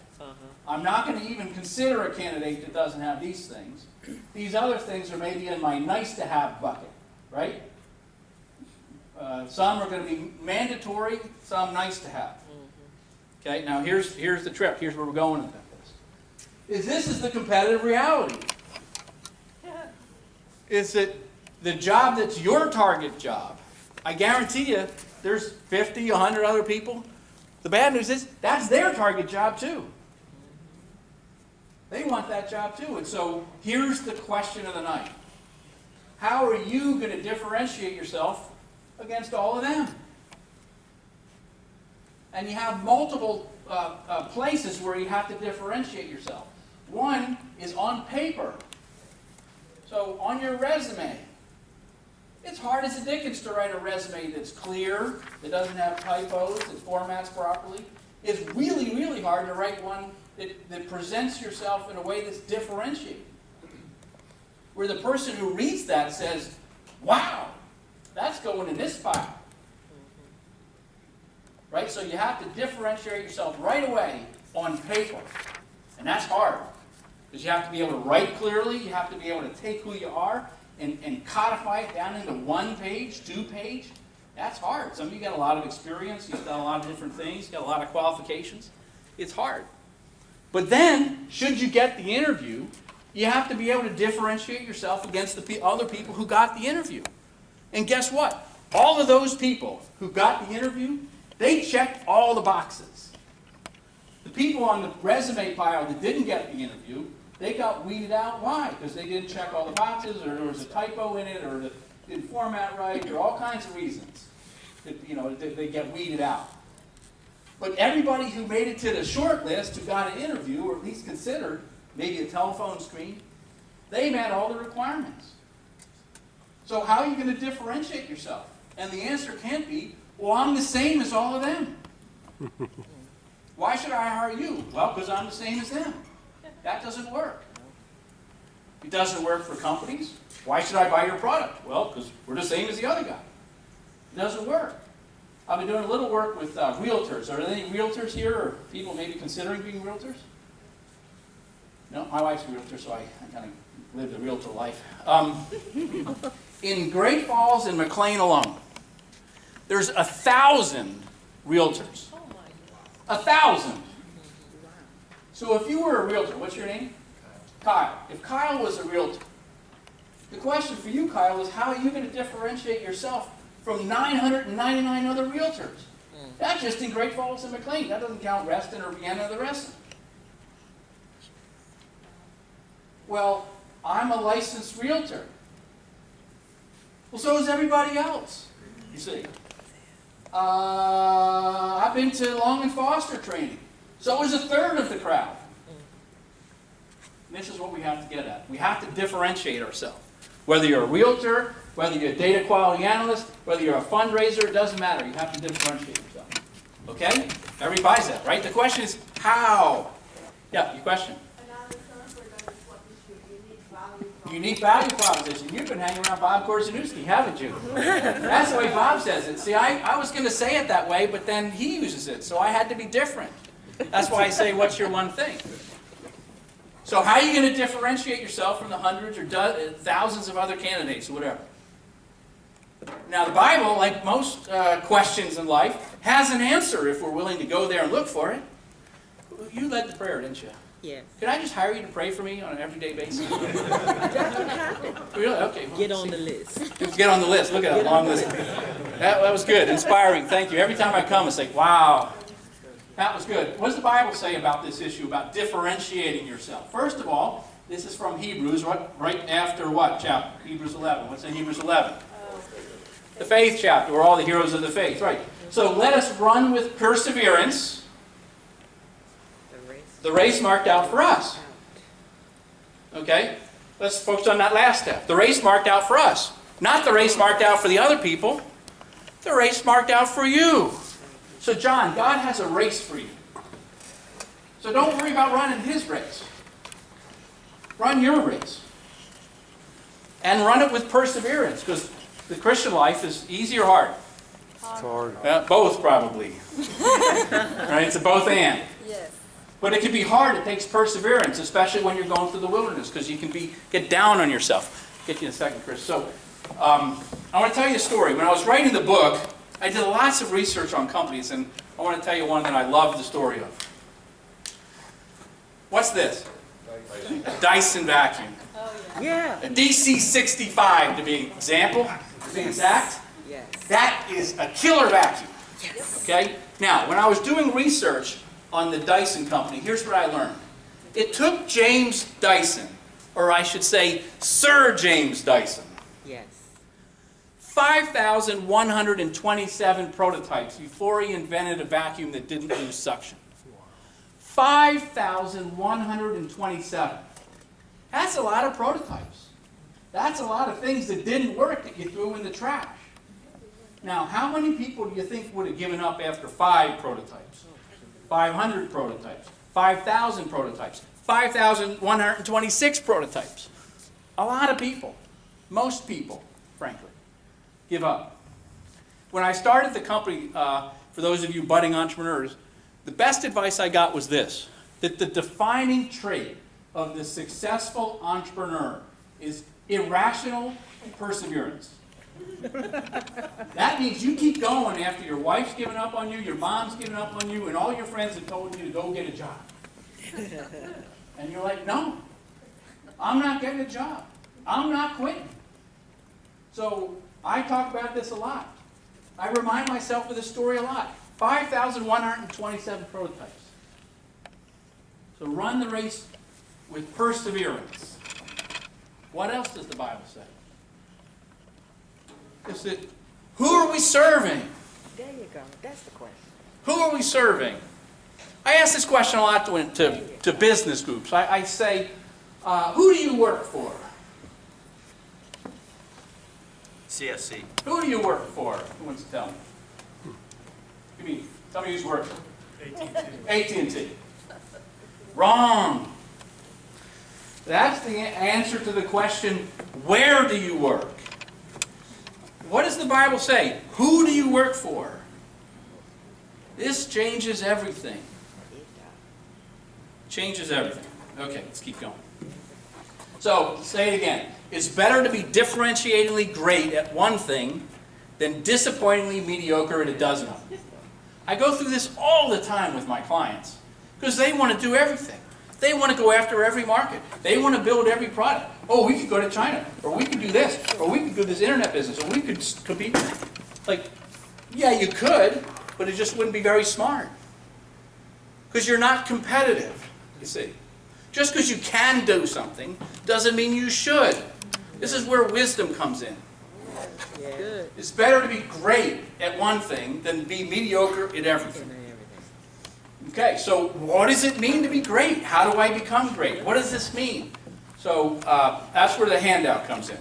I'm not going to even consider a candidate that doesn't have these things. These other things are maybe in my nice-to-have bucket, right? Some are going to be mandatory, some nice to have. Okay, now here's the trick. Here's where we're going with this. This is the competitive reality. Is that the job that's your target job? I guarantee you there's 50, 100 other people. The bad news is that's their target job too. They want that job too. And so here's the question of the night. How are you going to differentiate yourself against all of them? And you have multiple places where you have to differentiate yourself. One is on paper. So on your resume. It's hard as a dickens to write a resume that's clear, that doesn't have typos, that formats properly. It's really, really hard to write one that presents yourself in a way that's differentiated. Where the person who reads that says, wow, that's going in this file. Right? So you have to differentiate yourself right away on paper. And that's hard. Because you have to be able to write clearly, you have to be able to take who you are and codify it down into 1 page, 2 page. That's hard. Some of you got a lot of experience, you've done a lot of different things, you've got a lot of qualifications. It's hard. But then, should you get the interview, you have to be able to differentiate yourself against the other people who got the interview. And guess what? All of those people who got the interview, they checked all the boxes. The people on the resume pile that didn't get the interview, they got weeded out. Why? Because they didn't check all the boxes, or there was a typo in it, or it didn't format right, or all kinds of reasons that they get weeded out. But everybody who made it to the short list, who got an interview, or at least considered, maybe a telephone screen, they met all the requirements. So how are you going to differentiate yourself? And the answer can't be, well, I'm the same as all of them. Why should I hire you? Well, because I'm the same as them. That doesn't work. It doesn't work for companies. Why should I buy your product? Well, because we're the same as the other guy. It doesn't work. I've been doing a little work with realtors. Are there any realtors here, or people maybe considering being realtors? No, my wife's a realtor, so I kind of lived a realtor life. In Great Falls and McLean alone, there's 1,000 realtors. 1,000. So if you were a realtor, what's your name? Kyle. If Kyle was a realtor, the question for you, Kyle, is how are you going to differentiate yourself from 999 other realtors? That's just in Great Falls and McLean. That doesn't count Reston or Vienna or the rest. Well, I'm a licensed realtor. Well, so is everybody else, you see. I've been to Long and Foster training. So is 1/3 of the crowd. And this is what we have to get at. We have to differentiate ourselves. Whether you're a realtor, whether you're a data quality analyst, whether you're a fundraiser, it doesn't matter. You have to differentiate yourself. Okay? Everybody buys that, right? The question is how? Yeah, your question? Another software that is what you need Unique value proposition. You've been hanging around Bob Korzeniewski, haven't you? That's the way Bob says it. See, I was going to say it that way, but then he uses it, so I had to be different. That's why I say, what's your one thing? So how are you going to differentiate yourself from the hundreds or thousands of other candidates or whatever? Now, the Bible, like most questions in life, has an answer if we're willing to go there and look for it. You led the prayer, didn't you? Yes. Could I just hire you to pray for me on an everyday basis? That's what happened. Really? Okay. Well, Get on the list. Get on the list. Look at that long list. That was good. Inspiring. Thank you. Every time I come, it's like, wow. That was good. What does the Bible say about this issue, about differentiating yourself? First of all, this is from Hebrews, right after what chapter? Hebrews 11. What's in Hebrews 11? The faith chapter, where all the heroes of the faith. Right. So let us run with perseverance the race marked out for us. Okay? Let's focus on that last step. The race marked out for us. Not the race marked out for the other people. The race marked out for you. So John, God has a race for you. So don't worry about running His race. Run your race. And run it with perseverance, because the Christian life is easy or hard? It's hard. Both, probably. Right? It's a both and. Yes. But it can be hard. It takes perseverance, especially when you're going through the wilderness, because you can get down on yourself. I'll get you in a second, Chris. So I want to tell you a story. When I was writing the book, I did lots of research on companies, and I want to tell you one that I love the story of. What's this? A Dyson vacuum. Yeah. A DC65 to be exact. Yes. That is a killer vacuum. Yes. Okay? Now, when I was doing research on the Dyson company, here's what I learned. It took James Dyson, or I should say Sir James Dyson, Yes. 5,127 prototypes before he invented a vacuum that didn't lose suction. 5,127. That's a lot of prototypes. That's a lot of things that didn't work that you threw in the trash. Now, how many people do you think would have given up after 5 prototypes? 500 prototypes, 5,000 prototypes, 5,126 prototypes. A lot of people, most people, frankly, give up. When I started the company, for those of you budding entrepreneurs, the best advice I got was this, that the defining trait of the successful entrepreneur is irrational perseverance. That means you keep going after your wife's given up on you, your mom's given up on you, and all your friends have told you to go get a job. And you're like, no, I'm not getting a job. I'm not quitting. So I talk about this a lot. I remind myself of this story a lot. 5,127 prototypes. So run the race with perseverance. What else does the Bible say? Is it, who are we serving? There you go. That's the question. Who are we serving? I ask this question a lot to business groups. I say, who do you work for? CSC. Who do you work for? Who wants to tell me? Give me somebody who's working. AT&T. Wrong. That's the answer to the question, where do you work? What does the Bible say? Who do you work for? This changes everything. Changes everything. Okay, let's keep going. So, say it again. It's better to be differentiatingly great at one thing than disappointingly mediocre at a dozen of them. I go through this all the time with my clients because they want to do everything. They want to go after every market. They want to build every product. Oh, we could go to China, or we could do this, or we could do this internet business, or we could compete. Like, yeah, you could, but it just wouldn't be very smart. Because you're not competitive, you see. Just because you can do something doesn't mean you should. This is where wisdom comes in. Yeah. It's better to be great at one thing than be mediocre at everything. Okay, so what does it mean to be great? How do I become great? What does this mean? So that's where the handout comes in.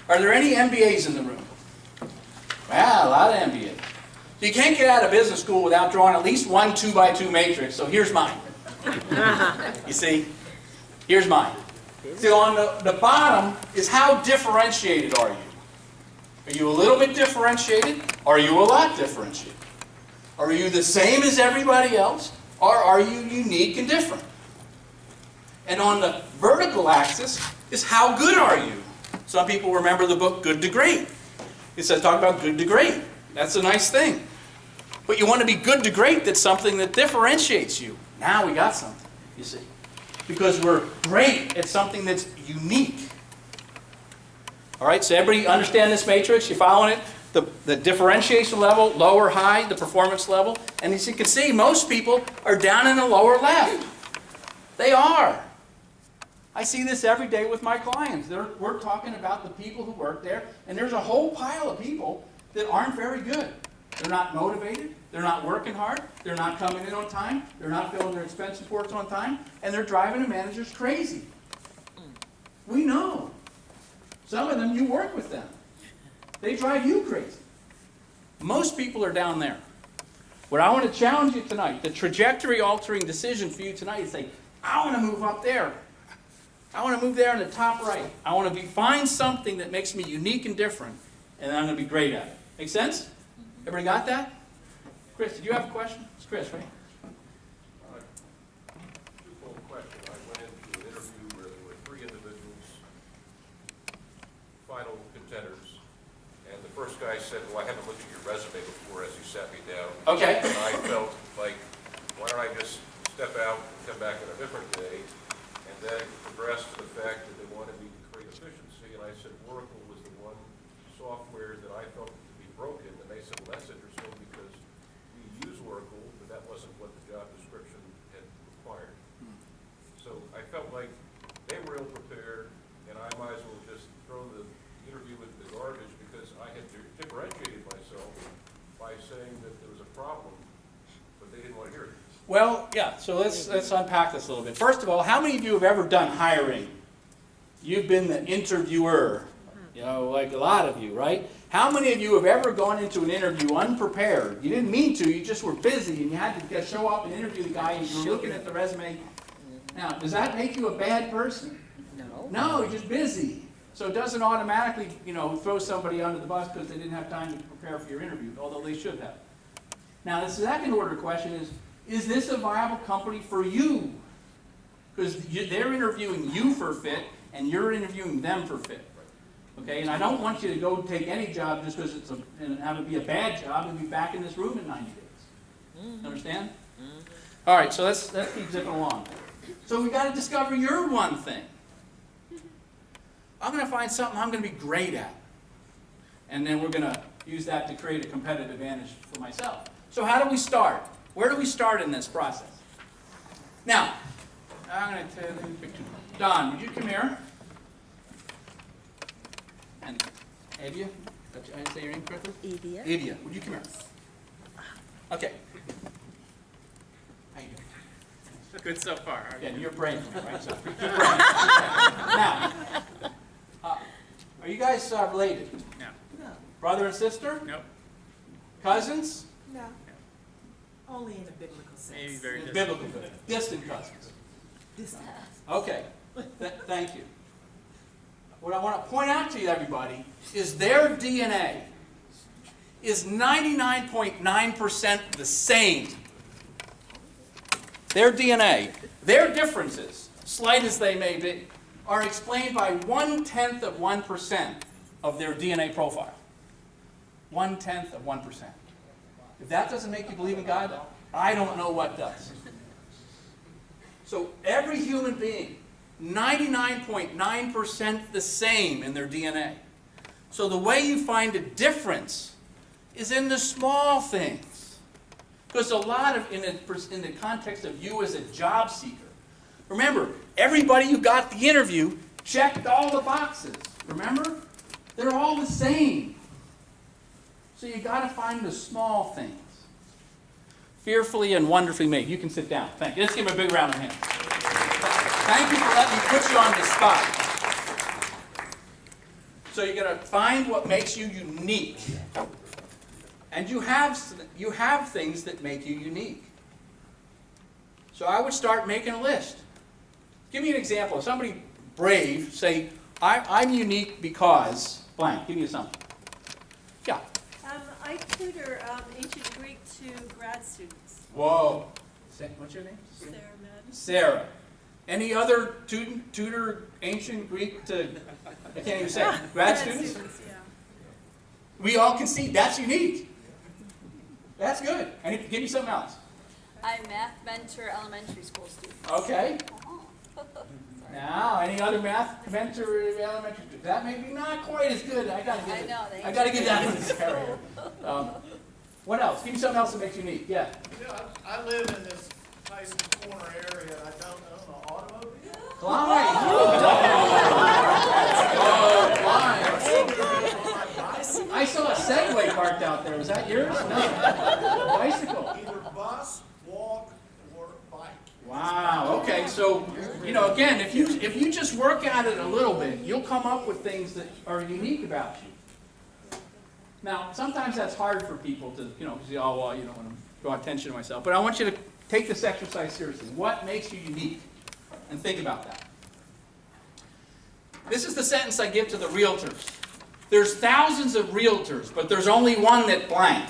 Are there any MBAs in the room? Wow, a lot of MBAs. So you can't get out of business school without drawing at least one 2x2 matrix, so here's mine. You see? Here's mine. So on the bottom is how differentiated are you? Are you a little bit differentiated? Are you a lot differentiated? Are you the same as everybody else? Or are you unique and different? And on the vertical axis is how good are you? Some people remember the book Good to Great. It says talk about good to great. That's a nice thing. But you want to be good to great, that's something that differentiates you. Now we got something, you see. Because we're great at something that's unique. All right, so everybody understand this matrix? You following it? The differentiation level, lower, high, the performance level. And as you can see, most people are down in the lower left. They are. I see this every day with my clients. We're talking about the people who work there, and there's a whole pile of people that aren't very good. They're not motivated. They're not working hard. They're not coming in on time. They're not filling their expense reports on time. And they're driving the managers crazy. We know. Some of them, you work with them. They drive you crazy. Most people are down there. What I want to challenge you tonight, the trajectory-altering decision for you tonight is say, I want to move up there. I want to move there in the top right. I want to find something that makes me unique and different, and I'm going to be great at it. Make sense? Everybody got that? Chris, did you have a question? It's Chris, right? Twofold question. I went into an interview where there were 3 individuals, final contenders, and the first guy said, well, I haven't looked at your resume before, as he sat me down. Okay. And I felt like, why don't I just step out and come back on a different day, and then progress to the fact that they wanted me to create efficiency, and I said Oracle was the one software that I felt to be broken, and they said, well, that's interesting because we use Oracle, but that wasn't what the job description had required. So I felt like they were ill-prepared, and I might as well just throw the interview into the garbage because I had differentiated myself by saying that there was a problem, but they didn't want to hear it. Well, yeah, so let's unpack this a little bit. First of all, how many of you have ever done hiring? You've been the interviewer, you know, like a lot of you, right? How many of you have ever gone into an interview unprepared? You didn't mean to, you just were busy and you had to show up and interview the guy and you were looking at the resume. Now, does that make you a bad person? No. No, you're just busy. So it doesn't automatically, you know, throw somebody under the bus because they didn't have time to prepare for your interview, although they should have. Now, the second order question is this a viable company for you? Because they're interviewing you for fit, and you're interviewing them for fit. Okay, and I don't want you to go take any job just because it's and have it be a bad job and be back in this room in 90 days. Understand? All right, so let's keep zipping along. So we've got to discover your one thing. I'm going to find something I'm going to be great at. And then we're going to use that to create a competitive advantage for myself. So how do we start? Where do we start in this process? Now, I'm going to tell you a picture. Don, would you come here? And Evia, did I say your name correctly? Evia. Evia, would you come here? Okay. How you doing? Good so far. Yeah, you're brave, right? So, keep brave. Now, are you guys related? No. No. Brother and sister? Nope. Cousins? No. Only in a biblical sense. Maybe very distant. Biblical cousins. Distant cousins. Distant. Okay. Thank you. What I want to point out to you, everybody, is their DNA is 99.9% the same. Their DNA, their differences, slight as they may be, are explained by 0.1% of their DNA profile. 0.1%. If that doesn't make you believe in God, I don't know what does. So every human being, 99.9% the same in their DNA. So the way you find a difference is in the small things. Because a lot of, in the context of you as a job seeker, remember, everybody who got the interview checked all the boxes. Remember? They're all the same. So you got to find the small things. Fearfully and wonderfully made. You can sit down. Thank you. Let's give him a big round of hands. Thank you for letting me put you on the spot. So you're going to find what makes you unique. And you have things that make you unique. So I would start making a list. Give me an example. If somebody brave. Say, I'm unique because blank. Give me something. Yeah. I tutor ancient Greek to grad students. Whoa. What's your name? Sarah Madden. Sarah. Any other tutor ancient Greek to, I can't even say, grad students? Yeah. We all can see that's unique. That's good. And give me something else. I math mentor elementary school students. Okay. Now, any other math mentor elementary students? That may be not quite as good. I gotta give that one to Sarah. What else? Give me something else that makes you unique. Yeah. I live in this Tyson Corner area, and I don't own an automobile. Blind. Blind. I saw a Segway parked out there. Was that yours? No. Bicycle. Either bus, walk, or bike. Wow. Okay. So, again, if you just work at it a little bit, you'll come up with things that are unique about you. Now, sometimes that's hard for people to, say, oh, well, you don't want to draw attention to myself. But I want you to take this exercise seriously. What makes you unique? And think about that. This is the sentence I give to the realtors. There's thousands of realtors, but there's only one that blank.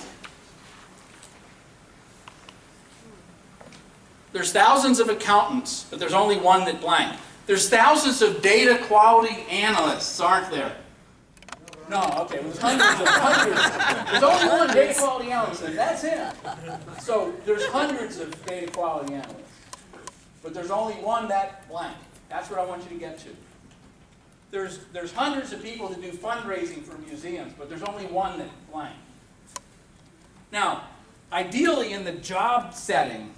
There's thousands of accountants, but there's only one that blank. There's thousands of data quality analysts, aren't there? No, okay, there's hundreds. There's only one data quality analyst, and that's him. So there's hundreds of data quality analysts, but there's only one that blank. That's what I want you to get to. There's hundreds of people that do fundraising for museums, but there's only one that blank. Now, ideally in the job setting,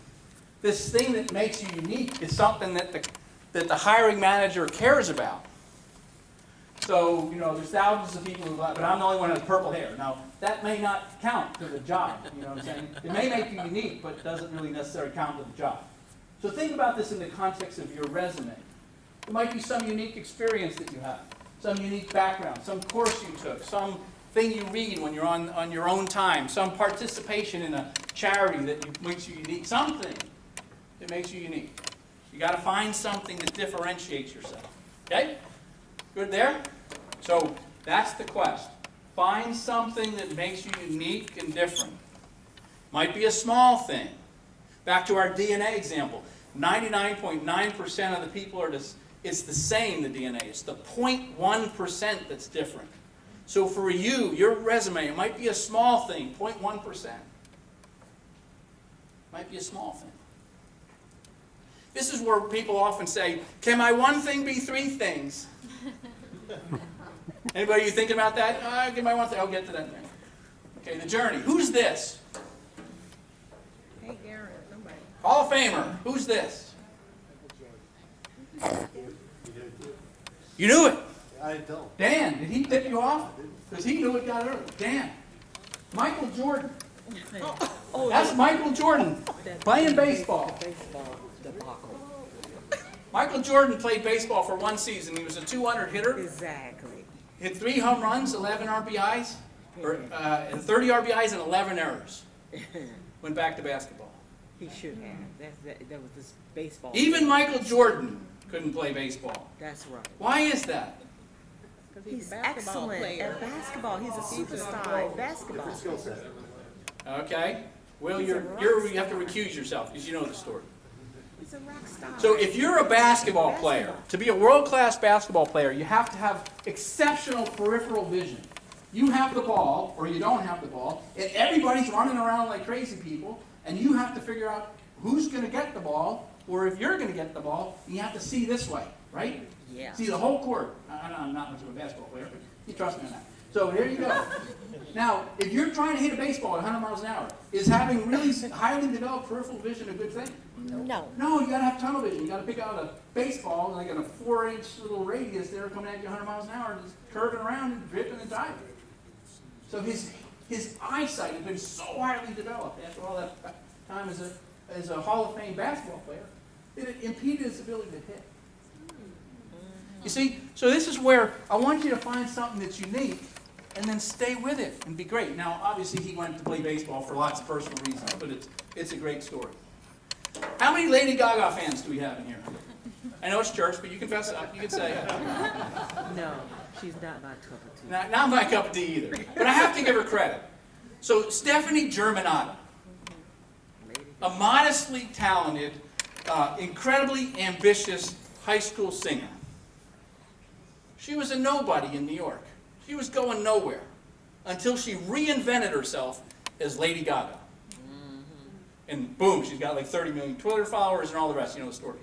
this thing that makes you unique is something that the hiring manager cares about. So, there's thousands of people but I'm the only one with purple hair. Now, that may not count to the job, you know what I'm saying? It may make you unique, but it doesn't really necessarily count to the job. So think about this in the context of your resume. There might be some unique experience that you have, some unique background, some course you took, some thing you read when you're on your own time, some participation in a charity that makes you unique, something that makes you unique. You got to find something that differentiates yourself. Okay? Good there? So that's the quest. Find something that makes you unique and different. Might be a small thing. Back to our DNA example. 99.9% of the people are just, it's the same, the DNA. It's the 0.1% that's different. So for you, your resume, it might be a small thing, 0.1%. Might be a small thing. This is where people often say, can my one thing be three things? Anybody you thinking about that? Can my one thing? I'll get to that in a minute. Okay, the journey. Who's this? Hey, Aaron, nobody. Hall of Famer. Who's this? You knew it. I don't. Dan, did he tip you off? Because he knew it got early. Dan. Michael Jordan. That's Michael Jordan playing baseball. Michael Jordan played baseball for one season. He was a 200 hitter. Exactly. Hit 3 home runs, 11 RBIs, or 30 RBIs and 11 errors. Went back to basketball. He should have. That was this baseball. Even Michael Jordan couldn't play baseball. That's right. Why is that? He's excellent at basketball. He's a superstar at basketball. Okay. Well, you have to recuse yourself because you know the story. He's a rock star. So if you're a basketball player, to be a world-class basketball player, you have to have exceptional peripheral vision. You have the ball, or you don't have the ball, and everybody's running around like crazy people, and you have to figure out who's going to get the ball, or if you're going to get the ball, and you have to see this way, right? Yeah. See the whole court. I'm not much of a basketball player, but you trust me on that. So here you go. Now, if you're trying to hit a baseball at 100 miles an hour, is having really highly developed peripheral vision a good thing? No. No, you got to have tunnel vision. You got to pick out a baseball like in a 4-inch little radius there coming at you 100 miles an hour, just curving around and dripping and diving. So his eyesight has been so highly developed after all that time as a Hall of Fame basketball player that it impeded his ability to hit. You see, so this is where I want you to find something that's unique and then stay with it and be great. Now, obviously, he went to play baseball for lots of personal reasons, but it's a great story. How many Lady Gaga fans do we have in here? I know it's church, but you can fess up. You can say it. No, she's not my cup of tea. Not my cup of tea either. But I have to give her credit. So Stephanie Germanotta, a modestly talented, incredibly ambitious high school singer. She was a nobody in New York. She was going nowhere until she reinvented herself as Lady Gaga. And boom, she's got like 30 million Twitter followers and all the rest. You know the story.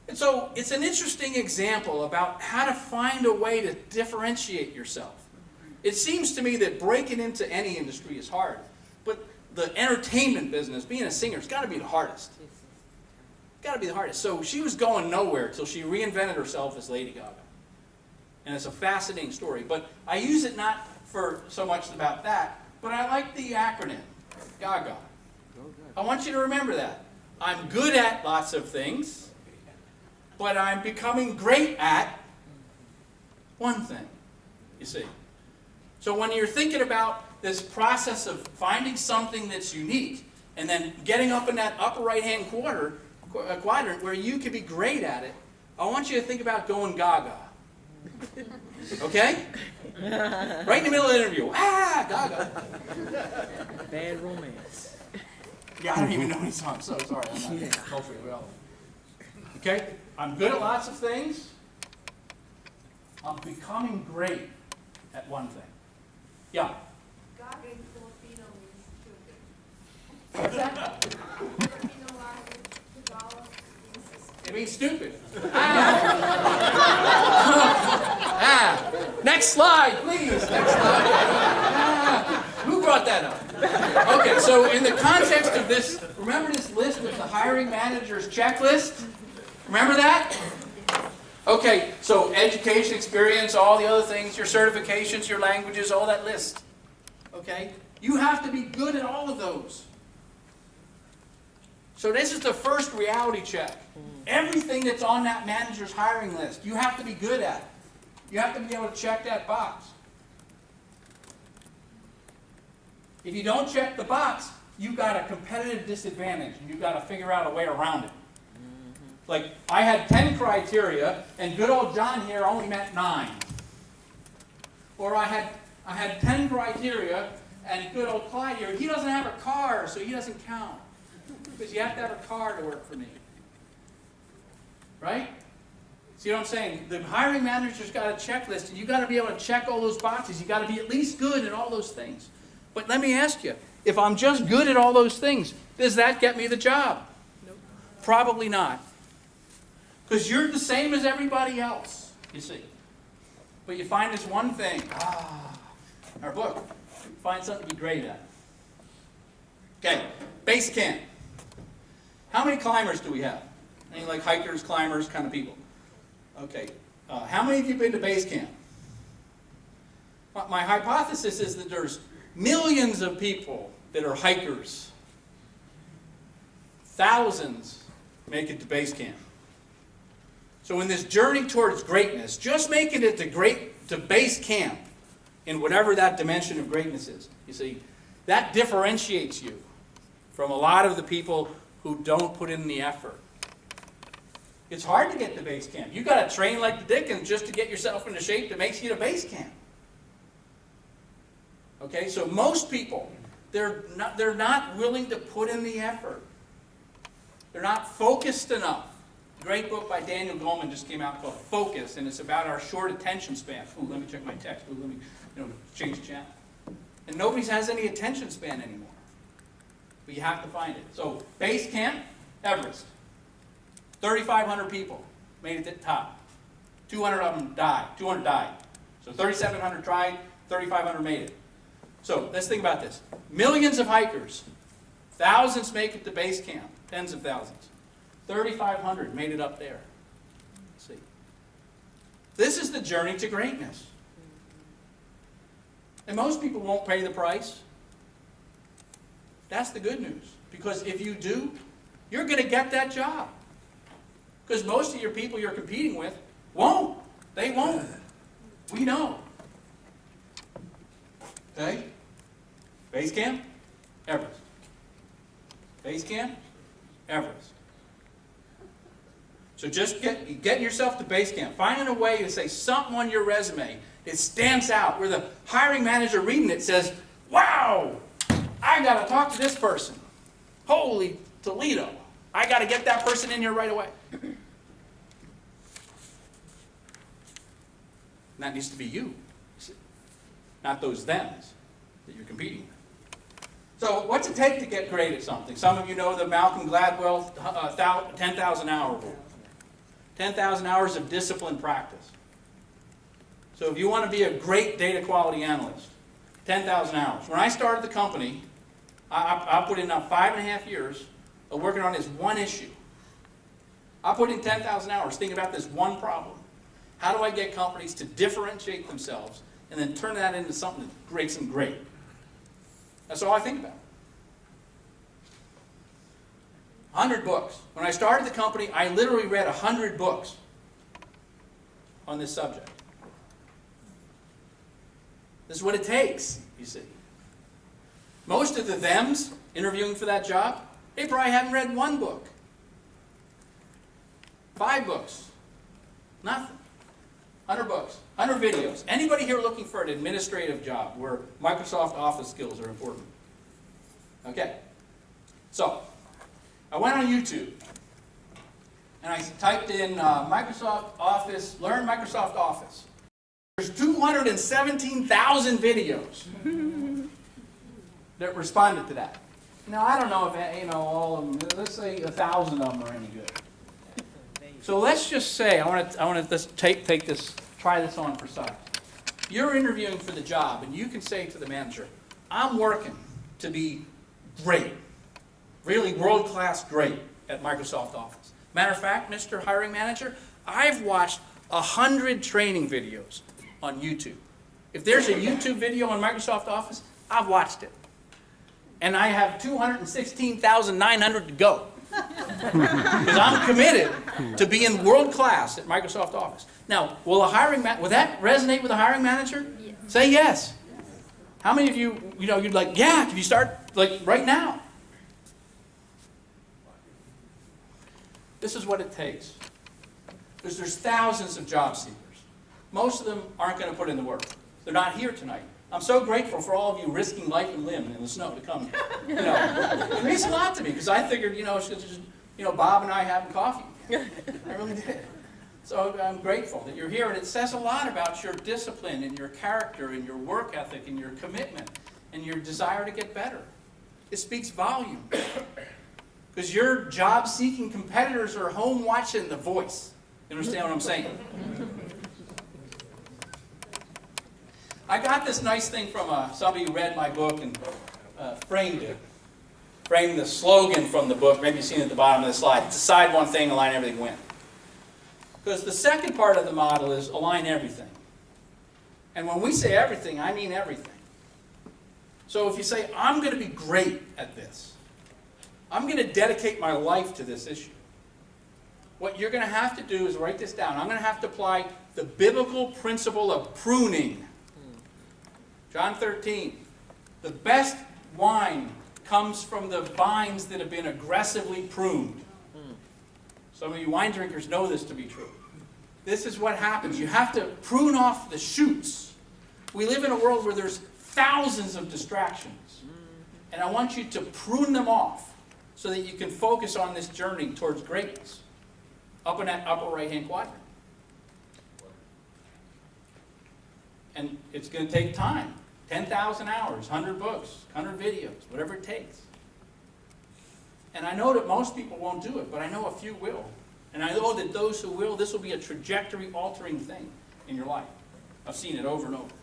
And so it's an interesting example about how to find a way to differentiate yourself. It seems to me that breaking into any industry is hard, but the entertainment business, being a singer, has got to be the hardest. Got to be the hardest. So she was going nowhere until she reinvented herself as Lady Gaga. And it's a fascinating story. But I use it not for so much about that, but I like the acronym, Gaga. I want you to remember that. I'm good at lots of things, but I'm becoming great at one thing, you see. So when you're thinking about this process of finding something that's unique and then getting up in that upper right-hand quadrant where you can be great at it, I want you to think about going gaga. Okay? Right in the middle of the interview. Ah, gaga. Bad romance. Yeah, I don't even know any songs, so sorry. I'm not culturally relevant. Okay? I'm good at lots of things. I'm becoming great at one thing. Yeah? Gaga in Filipino means stupid. Filipino language, Tagalog means It means stupid. Next slide, please. Next slide. Who brought that up? Okay, so in the context of this, remember this list with the hiring manager's checklist? Remember that? Okay, so education, experience, all the other things, your certifications, your languages, all that list. Okay? You have to be good at all of those. So this is the first reality check. Everything that's on that manager's hiring list, you have to be good at. You have to be able to check that box. If you don't check the box, you've got a competitive disadvantage, and you've got to figure out a way around it. Like, I had 10 criteria, and good old John here only met 9. Or I had 10 criteria, and good old Clyde here, he doesn't have a car, so he doesn't count. Because you have to have a car to work for me. Right? See what I'm saying? The hiring manager's got a checklist, and you've got to be able to check all those boxes. You've got to be at least good at all those things. But let me ask you, if I'm just good at all those things, does that get me the job? Nope. Probably not. Because you're the same as everybody else, you see. But you find this one thing. Our book. Find something to be great at. Okay, base camp. How many climbers do we have? Any like hikers, climbers, kind of people? Okay. How many of you have been to base camp? My hypothesis is that there's millions of people that are hikers. Thousands make it to base camp. So in this journey towards greatness, just making it to base camp in whatever that dimension of greatness is, you see, that differentiates you from a lot of the people who don't put in the effort. It's hard to get to base camp. You've got to train like the Dickens just to get yourself into shape that makes you to base camp. Okay, so most people, they're not willing to put in the effort. They're not focused enough. A great book by Daniel Goleman just came out called Focus, and it's about our short attention span. Ooh, let me check my text. Ooh, let me change the channel. And nobody has any attention span anymore. But you have to find it. So base camp, Everest. 3,500 people made it to the top. 200 of them died. 200 died. So 3,700 tried, 3,500 made it. So let's think about this. Millions of hikers. Thousands make it to base camp. Tens of thousands. 3,500 made it up there. Let's see. This is the journey to greatness. And most people won't pay the price. That's the good news. Because if you do, you're going to get that job. Because most of your people you're competing with won't. They won't. We know. Okay? Base camp, Everest. Base camp, Everest. So just getting yourself to base camp, finding a way to say something on your resume that stands out, where the hiring manager reading it says, wow, I got to talk to this person. Holy Toledo, I got to get that person in here right away. And that needs to be you, not those thems that you're competing with. So what's it take to get great at something? Some of you know the Malcolm Gladwell 10,000 hour rule. 10,000 hours of disciplined practice. So if you want to be a great data quality analyst, 10,000 hours. When I started the company, I put in now 5.5 years of working on this one issue. I put in 10,000 hours thinking about this one problem. How do I get companies to differentiate themselves and then turn that into something that makes them great? That's all I think about. 100 books. When I started the company, I literally read 100 books on this subject. This is what it takes, you see. Most of the thems interviewing for that job, they probably haven't read 1 book. 5 books. Nothing. 100 books. 100 videos. Anybody here looking for an administrative job where Microsoft Office skills are important? Okay. So, I went on YouTube and I typed in Microsoft Office, learn Microsoft Office. There's 217,000 videos that responded to that. Now, I don't know if all of them, let's say 1,000 of them are any good. So let's just say, I want to take this, try this on for size. You're interviewing for the job, and you can say to the manager, I'm working to be great, really world-class great at Microsoft Office. Matter of fact, Mr. Hiring Manager, I've watched 100 training videos on YouTube. If there's a YouTube video on Microsoft Office, I've watched it. And I have 216,900 to go. Because I'm committed to being world-class at Microsoft Office. Now, will that resonate with a hiring manager? Yes. Say yes. How many of you, you'd like, yeah, can you start like right now? This is what it takes. Because there's thousands of job seekers. Most of them aren't going to put in the work. They're not here tonight. I'm so grateful for all of you risking life and limb in the snow to come. It means a lot to me because I figured, it's just, Bob and I having coffee. I really did. So I'm grateful that you're here, and it says a lot about your discipline and your character and your work ethic and your commitment and your desire to get better. It speaks volume. Because your job-seeking competitors are home watching The Voice. You understand what I'm saying? I got this nice thing from somebody who read my book and framed it. Framed the slogan from the book. Maybe you've seen it at the bottom of the slide. Decide one thing, align everything, win. Because the second part of the model is align everything. And when we say everything, I mean everything. So if you say, I'm going to be great at this. I'm going to dedicate my life to this issue. What you're going to have to do is write this down. I'm going to have to apply the biblical principle of pruning. John 13, the best wine comes from the vines that have been aggressively pruned. Some of you wine drinkers know this to be true. This is what happens. You have to prune off the shoots. We live in a world where there's thousands of distractions. And I want you to prune them off so that you can focus on this journey towards greatness. Up in that upper right-hand quadrant. And it's going to take time. 10,000 hours, 100 books, 100 videos, whatever it takes. And I know that most people won't do it, but I know a few will. And I know that those who will, this will be a trajectory-altering thing in your life. I've seen it over and over.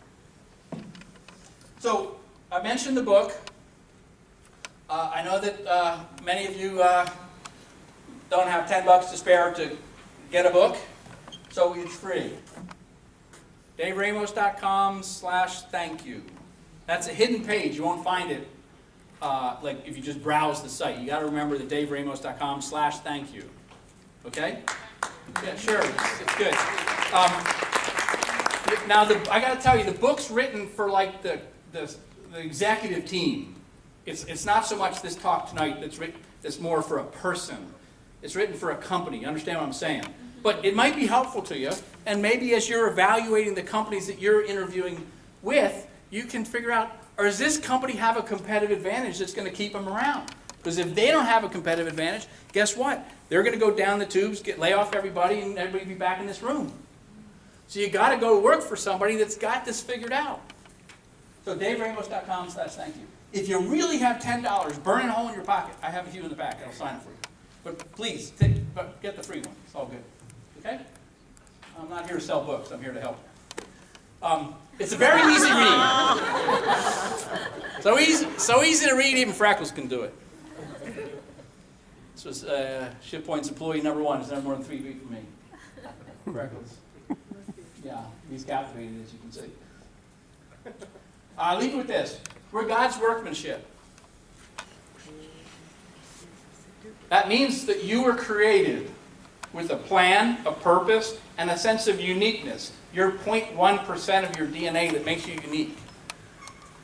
So, I mentioned the book. I know that many of you don't have $10 to spare to get a book, so it's free. DaveRamos.com/thankyou. That's a hidden page. You won't find it like if you just browse the site. You got to remember the DaveRamos.com/thankyou. Okay? Yeah, sure. It's good. Now, I got to tell you, the book's written for like the executive team. It's not so much this talk tonight that's more for a person It's written for a company. You understand what I'm saying? But it might be helpful to you, and maybe as you're evaluating the companies that you're interviewing with, you can figure out, or does this company have a competitive advantage that's going to keep them around? Because if they don't have a competitive advantage, guess what? They're going to go down the tubes, lay off everybody, and everybody will be back in this room. So you got to go work for somebody that's got this figured out. So daveramos.com/thank you. If you really have $10, burn a hole in your pocket. I have a few in the back. I'll sign it for you. But please, get the free one. It's all good. Okay? I'm not here to sell books. I'm here to help. It's a very easy read. So easy to read, even Freckles can do it. This was Shift Point's employee number 1. It's never more than 3 feet from me. Freckles. Yeah, he's captivated, as you can see. I'll leave you with this. We're God's workmanship. That means that you were created with a plan, a purpose, and a sense of uniqueness. You're 0.1% of your DNA that makes you unique.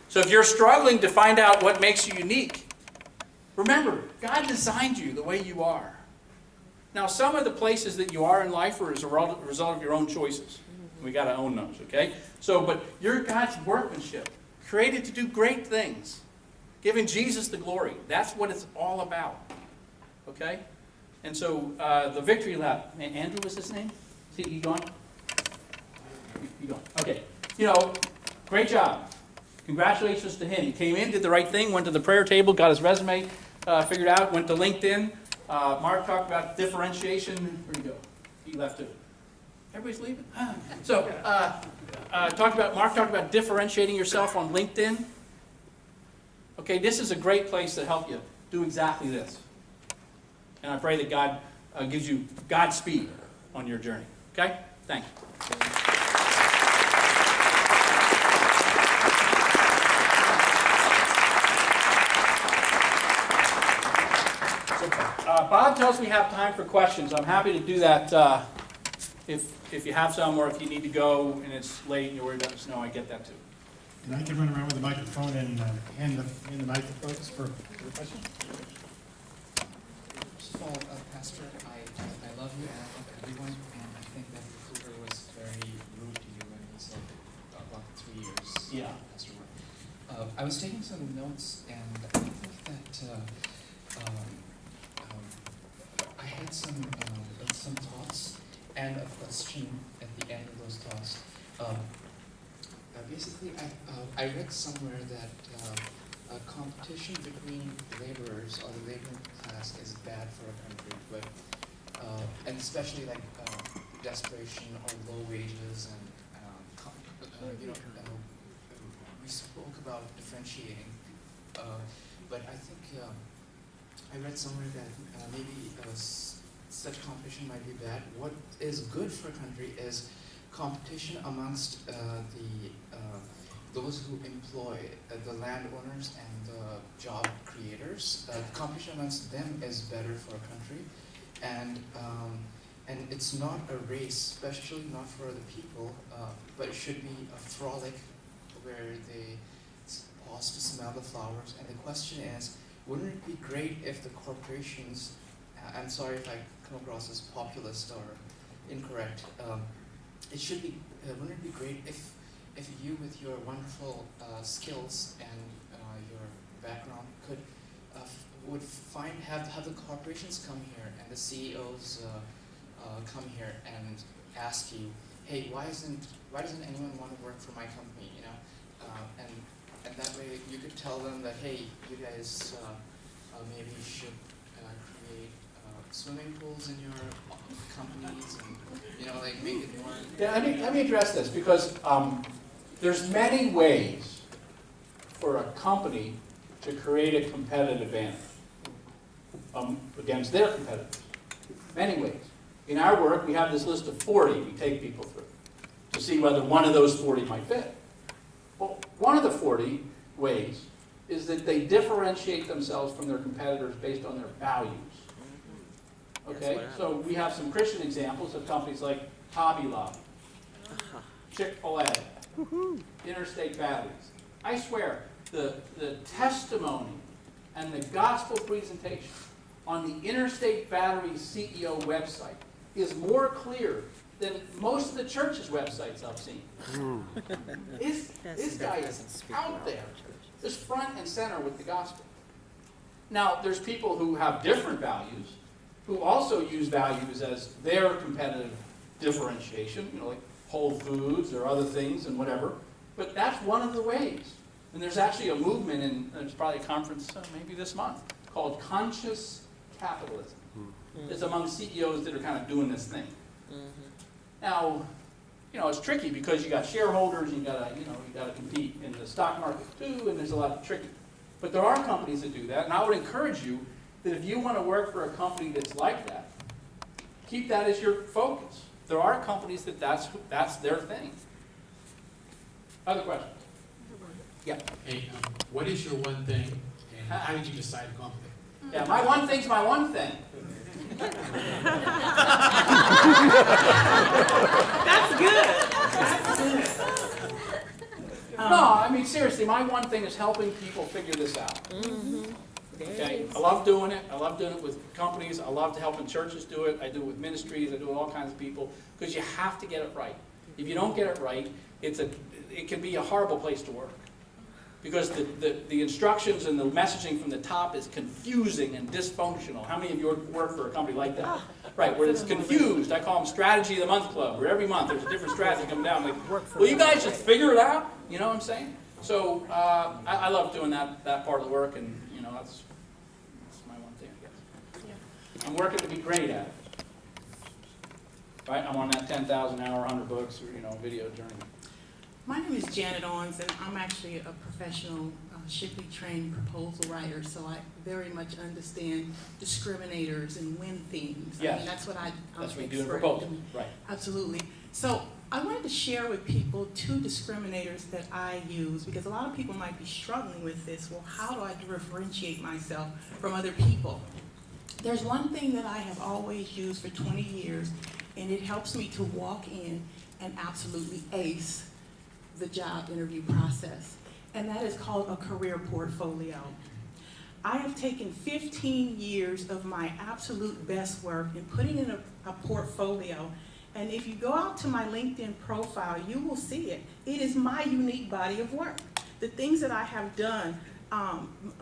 So if you're struggling to find out what makes you unique, remember, God designed you the way you are. Now, some of the places that you are in life are as a result of your own choices. We got to own those, okay? But you're God's workmanship, created to do great things, giving Jesus the glory. That's what it's all about, okay? And so the Victory Lap, Andrew was his name? Is he gone? He gone. Okay. Great job. Congratulations to him. He came in, did the right thing, went to the prayer table, got his resume figured out, went to LinkedIn. Mark talked about differentiation. Where'd he go? He left too. Everybody's leaving? So, Mark talked about differentiating yourself on LinkedIn. Okay, this is a great place to help you do exactly this. And I pray that God gives you Godspeed on your journey. Okay? Thank you. Bob tells me we have time for questions. I'm happy to do that if you have some, or if you need to go and it's late and you're worried about the snow, I get that too. And I can run around with the microphone and hand the microphones for the question. First of all, Pastor, I love you and I love everyone, and I think that the recruiter was very rude to you when he said about 3 years. Yeah. Pastor work. I was taking some notes, and I think that I had some thoughts and a question at the end of those thoughts. Basically, I read somewhere that competition between laborers or the laboring class is bad for a country, but and especially like desperation or low wages and we spoke about differentiating, but I think I read somewhere that maybe such competition might be bad. What is good for a country is competition amongst those who employ the landowners and the job creators. Competition amongst them is better for a country, and it's not a race, especially not for the people, but it should be a frolic where they pause to smell the flowers. And the question is, wouldn't it be great if the corporations, I'm sorry if I come across as populist or incorrect, it should be, wouldn't it be great if you, with your wonderful skills and your background, have the corporations come here and the CEOs come here and ask you, hey, why doesn't anyone want to work for my company? And that way you could tell them that, hey, you guys maybe should create swimming pools in your companies and make it more. Yeah, let me address this, because there's many ways for a company to create a competitive advantage against their competitors. Many ways. In our work, we have this list of 40 we take people through to see whether one of those 40 might fit. Well, one of the 40 ways is that they differentiate themselves from their competitors based on their values. Okay, so we have some Christian examples of companies like Hobby Lobby, Chick-fil-A, Interstate Batteries. I swear, the testimony and the gospel presentation on the Interstate Battery CEO website is more clear than most of the church's websites I've seen. This guy is out there, just front and center with the gospel. Now, there's people who have different values, who also use values as their competitive differentiation, like Whole Foods or other things and whatever. But that's one of the ways. And there's actually a movement, and there's probably a conference maybe this month, called Conscious Capitalism. It's among CEOs that are kind of doing this thing. Now, it's tricky because you got shareholders, you gotta compete in the stock market too, and there's a lot of tricky. But there are companies that do that, and I would encourage you that if you want to work for a company that's like that, keep that as your focus. There are companies that's their thing. Other questions? Yeah. Hey, what is your one thing, and how did you decide to go with it? Yeah, my one thing's my one thing. That's good. No, I mean, seriously, my one thing is helping people figure this out. Okay, I love doing it. I love doing it with companies. I love helping churches do it. I do it with ministries. I do it with all kinds of people because you have to get it right. If you don't get it right, it can be a horrible place to work because the instructions and the messaging from the top is confusing and dysfunctional. How many of you work for a company like that? Right, where it's confused. I call them Strategy of the Month Club, where every month there's a different strategy coming down. Like, will you guys just figure it out? You know what I'm saying? So I love doing that part of the work, and that's my one thing, I guess. Yeah. I'm working to be great at it. Right? I'm on that 10,000 hour, 100 books, video journey. My name is Janet Owens, and I'm actually a professional Shipley trained proposal writer, so I very much understand discriminators and win themes. Yes. I mean, that's what I'm That's what you do in expert proposal. in. Right. Absolutely. So I wanted to share with people 2 discriminators that I use, because a lot of people might be struggling with this. Well, how do I differentiate myself from other people? There's one thing that I have always used for 20 years, and it helps me to walk in and absolutely ace the job interview process, and that is called a career portfolio. I have taken 15 years of my absolute best work and put it in a portfolio, and if you go out to my LinkedIn profile, you will see it. It is my unique body of work. The things that I have done,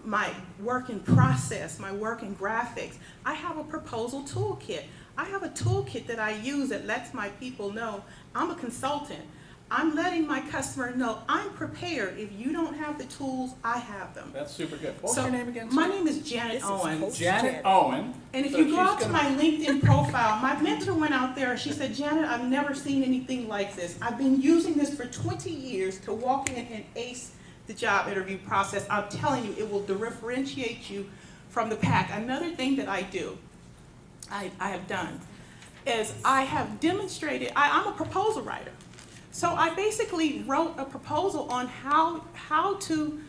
my work in process, my work in graphics. I have a proposal toolkit. I have a toolkit that I use that lets my people know I'm a consultant. I'm letting my customer know I'm prepared. If you don't have the tools, I have them. That's super good. What's your name again? My name is Janet Owen. Janet Owen. And if you go out to my LinkedIn profile, my mentor went out there and she said, Janet, I've never seen anything like this. I've been using this for 20 years to walk in and ace the job interview process. I'm telling you, it will differentiate you from the pack. Another thing that I do, I have done, is I have demonstrated, I'm a proposal writer. So I basically wrote a proposal on how to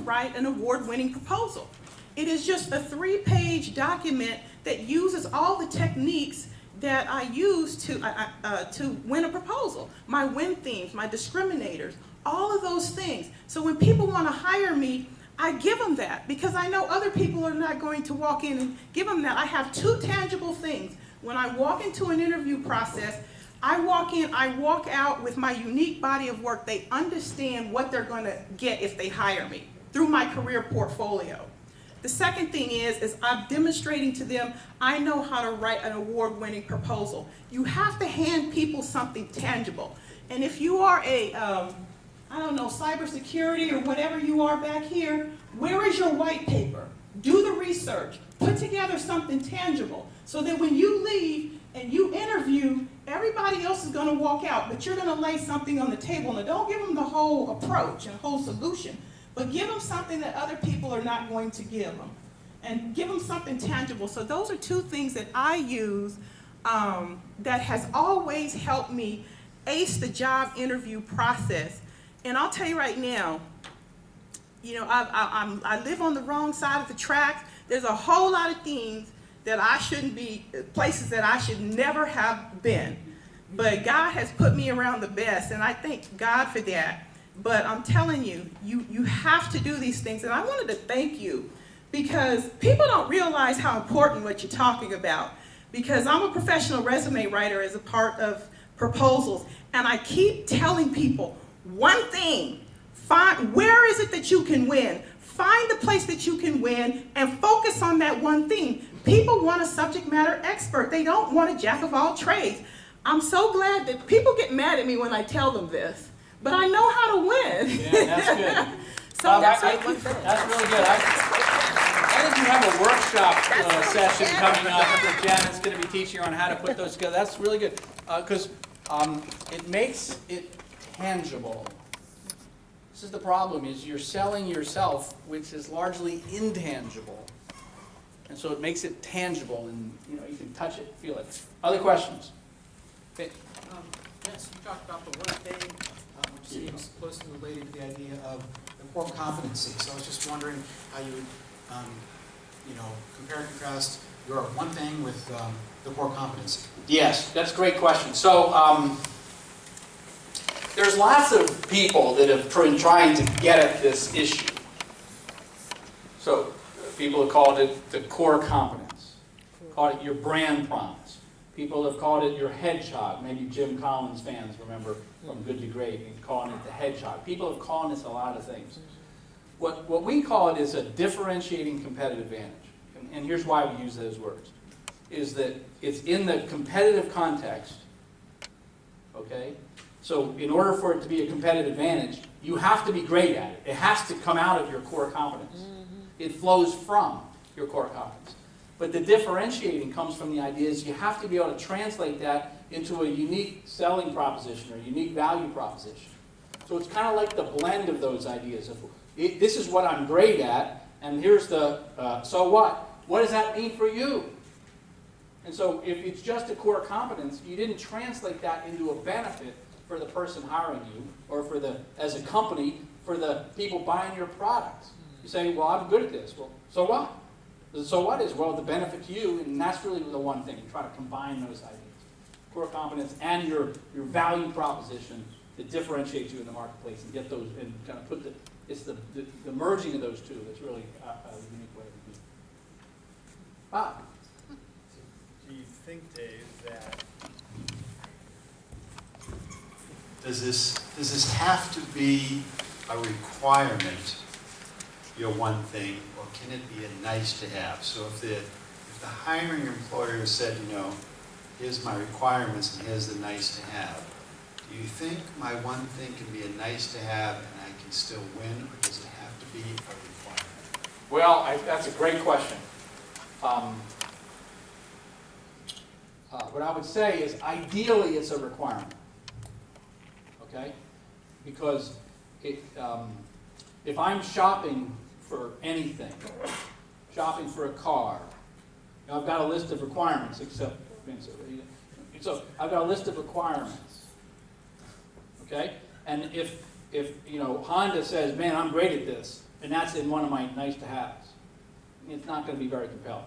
write an award-winning proposal. It is just a 3-page document that uses all the techniques that I use to win a proposal. My win themes, my discriminators, all of those things. So when people want to hire me, I give them that because I know other people are not going to walk in and give them that. I have 2 tangible things. When I walk into an interview process, I walk in, I walk out with my unique body of work. They understand what they're going to get if they hire me through my career portfolio. The second thing is I'm demonstrating to them I know how to write an award-winning proposal. You have to hand people something tangible. And if you are a, cybersecurity or whatever you are back here, where is your white paper? Do the research. Put together something tangible so that when you leave and you interview, everybody else is going to walk out, but you're going to lay something on the table. Now, don't give them the whole approach and whole solution, but give them something that other people are not going to give them, and give them something tangible. So those are 2 things that I use that has always helped me ace the job interview process. And I'll tell you right now, I live on the wrong side of the tracks. There's a whole lot of things that I shouldn't be, places that I should never have been. But God has put me around the best, and I thank God for that. But I'm telling you, you have to do these things. And I wanted to thank you because people don't realize how important what you're talking about. Because I'm a professional resume writer as a part of proposals, and I keep telling people one thing: where is it that you can win? Find the place that you can win and focus on that one thing. People want a subject matter expert. They don't want a jack of all trades. I'm so glad that people get mad at me when I tell them this, but I know how to win. Yeah, that's good. So that's really good. I think you have a workshop session coming up that Janet's going to be teaching you on how to put those together. That's really good because it makes it tangible. This is the problem: is you're selling yourself, which is largely intangible, and so it makes it tangible, and you can touch it, feel it. Other questions? Okay. Yes, you talked about the one thing, which seems closely related to the idea of the core competency. So I was just wondering how you would, compare and contrast your one thing with the core competency. Yes, that's a great question. So there's lots of people that have been trying to get at this issue. So people have called it the core competence, called it your brand promise. People have called it your hedgehog. Maybe Jim Collins fans remember from Good to Great and calling it the hedgehog. People have called this a lot of things. What we call it is a differentiating competitive advantage. And here's why we use those words. Is that it's in the competitive context, okay? So in order for it to be a competitive advantage, you have to be great at it. It has to come out of your core competence. It flows from your core competence. But the differentiating comes from the idea is you have to be able to translate that into a unique selling proposition or a unique value proposition. So it's kind of like the blend of those ideas. This is what I'm great at, and here's the, so what? What does that mean for you? And so if it's just a core competence, you didn't translate that into a benefit for the person hiring you, or for as a company, for the people buying your products. You say, well, I'm good at this. Well, so what? So what is? Well, the benefit to you, and that's really the one thing. You try to combine those ideas. Core competence and your value proposition that differentiates you in the marketplace, and get those, and kind of put it's the merging of those two that's really a unique way to do it. Bob? Do you think, Dave, that does this have to be a requirement, your one thing, or can it be a nice to have? So if the hiring employer said, here's my requirements and here's the nice to have, do you think my one thing can be a nice to have and I can still win, or does it have to be a requirement? Well, that's a great question. What I would say is ideally it's a requirement. Okay? Because if I'm shopping for anything, shopping for a car, I've got a list of requirements, so I've got a list of requirements. Okay? And if Honda says, man, I'm great at this, and that's in one of my nice to haves, it's not going to be very compelling.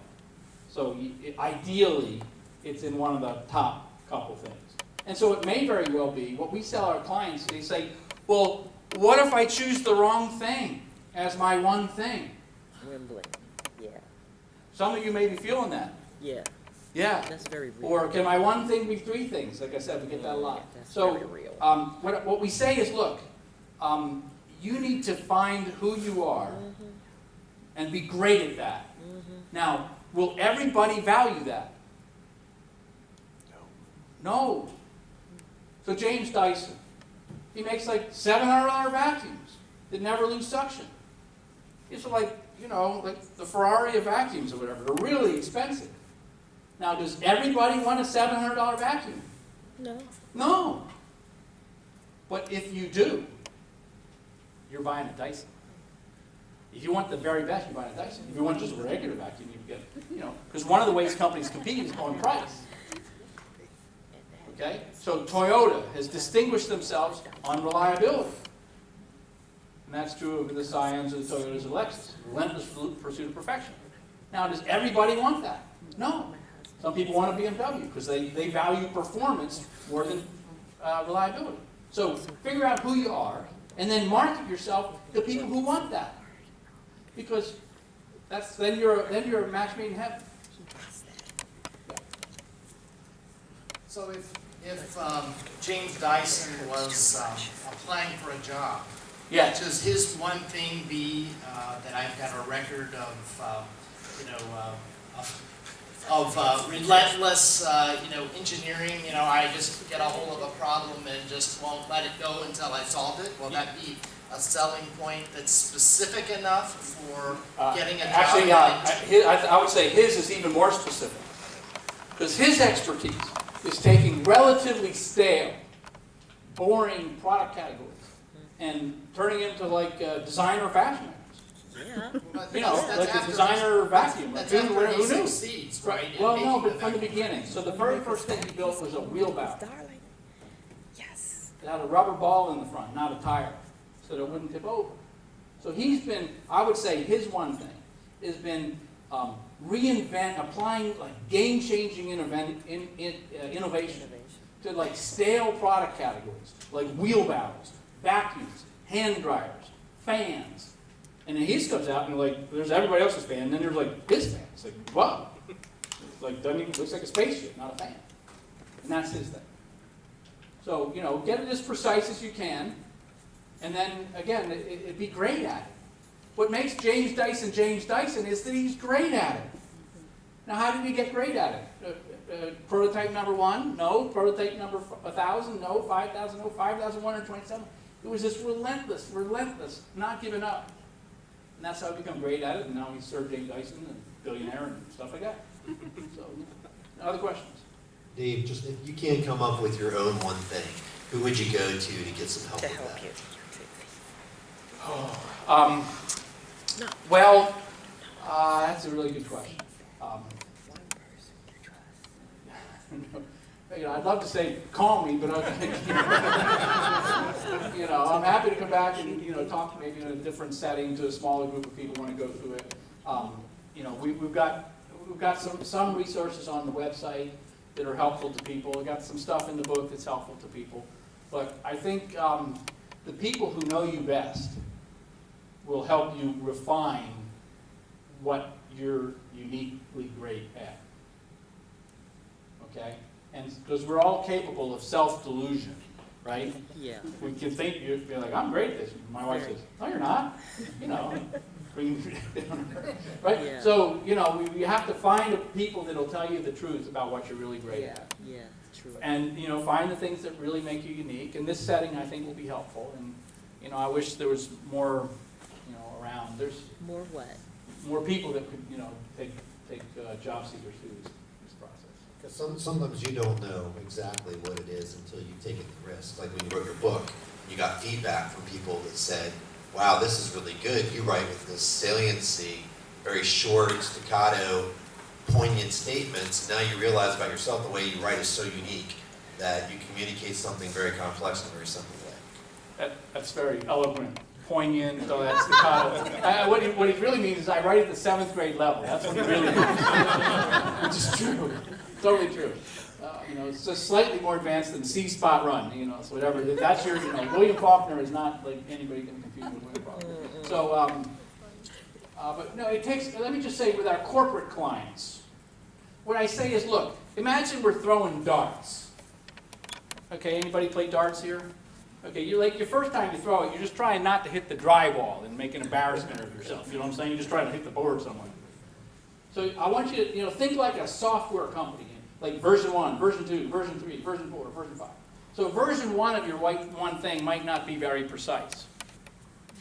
So ideally, it's in one of the top couple things. And so it may very well be, what we sell our clients, they say, well, what if I choose the wrong thing as my one thing? Wimbling, yeah. Some of you may be feeling that. Yeah. Yeah. That's very real. Or can my one thing be three things? Like I said, we get that a lot. That's So very real. what we say is, look, you need to find who you are and be great at that. Now, will everybody value that? No. So James Dyson, he makes like $700 vacuums that never lose suction. It's like, like the Ferrari of vacuums or whatever. They're really expensive. Now, does everybody want a $700 vacuum? No. No. But if you do, you're buying a Dyson. If you want the very best, you're buying a Dyson. If you want just a regular vacuum, you get, because one of the ways companies compete is on price. Okay? So Toyota has distinguished themselves on reliability. And that's true of the Scions, of the Toyotas, and Lexus. Relentless pursuit of perfection. Now, does everybody want that? No. Some people want a BMW because they value performance more than reliability. So figure out who you are and then market yourself to people who want that. Because then you're a match made in heaven. So if James Dyson was applying for a job, Yeah. does his one thing be that I've got a record of, relentless, engineering? I just get a hold of a problem and just won't let it go until I solved it? Will that be a selling point that's specific enough for getting a job? Actually, I would say his is even more specific. Because his expertise is taking relatively stale, boring product categories and turning into like designer fashion items. Like a designer vacuum. That's Who after he knew? succeeds, right? in Well, no, making but the from the vacuum. beginning. So the very first thing he built was a wheelbarrow. Yes. It had a rubber ball in the front, not a tire, so that it wouldn't tip over. So he's been, I would say his one thing has been applying like game-changing innovation to like stale product categories, like wheelbarrows, vacuums, hand dryers, fans. And then he comes out and like, there's everybody else's fan, and then there's like his fan. It's like, wow. It's like, looks like a spaceship, not a fan. And that's his thing. So, get it as precise as you can, and then, again, it'd be great at it. What makes James Dyson is that he's great at it. Now, how did he get great at it? Prototype number 1? No. Prototype number 1,000? No. 5,000? No. 5,127? It was just relentless, not giving up. And that's how he become great at it, and now he's Sir James Dyson, and billionaire, and stuff like that. So, other questions? Dave, just if you can't come up with your own one thing, who would you go to get some help with that? Well, that's a really good question. I'd love to say call me, but I'm happy to come back and talk maybe in a different setting to a smaller group of people who want to go through it. We've got some resources on the website that are helpful to people. We've got some stuff in the book that's helpful to people. But I think the people who know you best will help you refine what you're uniquely great at. Okay? And because we're all capable of self-delusion, right? Yeah. We can think, you're like, I'm great at this. My wife says, no, you're not. Right? Yeah. So, we have to find people that'll tell you the truth about what you're really great at. Yeah, true. And, find the things that really make you unique. And this setting, I think, will be helpful. And, I wish there was more, around. There's more what? More people that could, take job seekers through this process. Because sometimes you don't know exactly what it is until you've taken the risk. Like when you wrote your book, you got feedback from people that said, wow, this is really good. You write with this saliency, very short, staccato, poignant statements. Now you realize about yourself the way you write is so unique that you communicate something very complex in a very simple way. That's very eloquent, poignant, so that's staccato. What he really means is I write at the 7th grade level. That's what he really means. Which is true. Totally true. It's just slightly more advanced than C spot run, so whatever. If that's your, William Faulkner is not like anybody can confuse with William Faulkner. So, but no, it takes, let me just say with our corporate clients, what I say is, look, imagine we're throwing darts. Okay, anybody play darts here? Okay, your first time you throw it, you're just trying not to hit the drywall and make an embarrassment of yourself. You know what I'm saying? You're just trying to hit the board somewhere. So I want you to, think like a software company, like version 1, version 2, version 3, version 4, version 5. So version 1 of your one thing might not be very precise.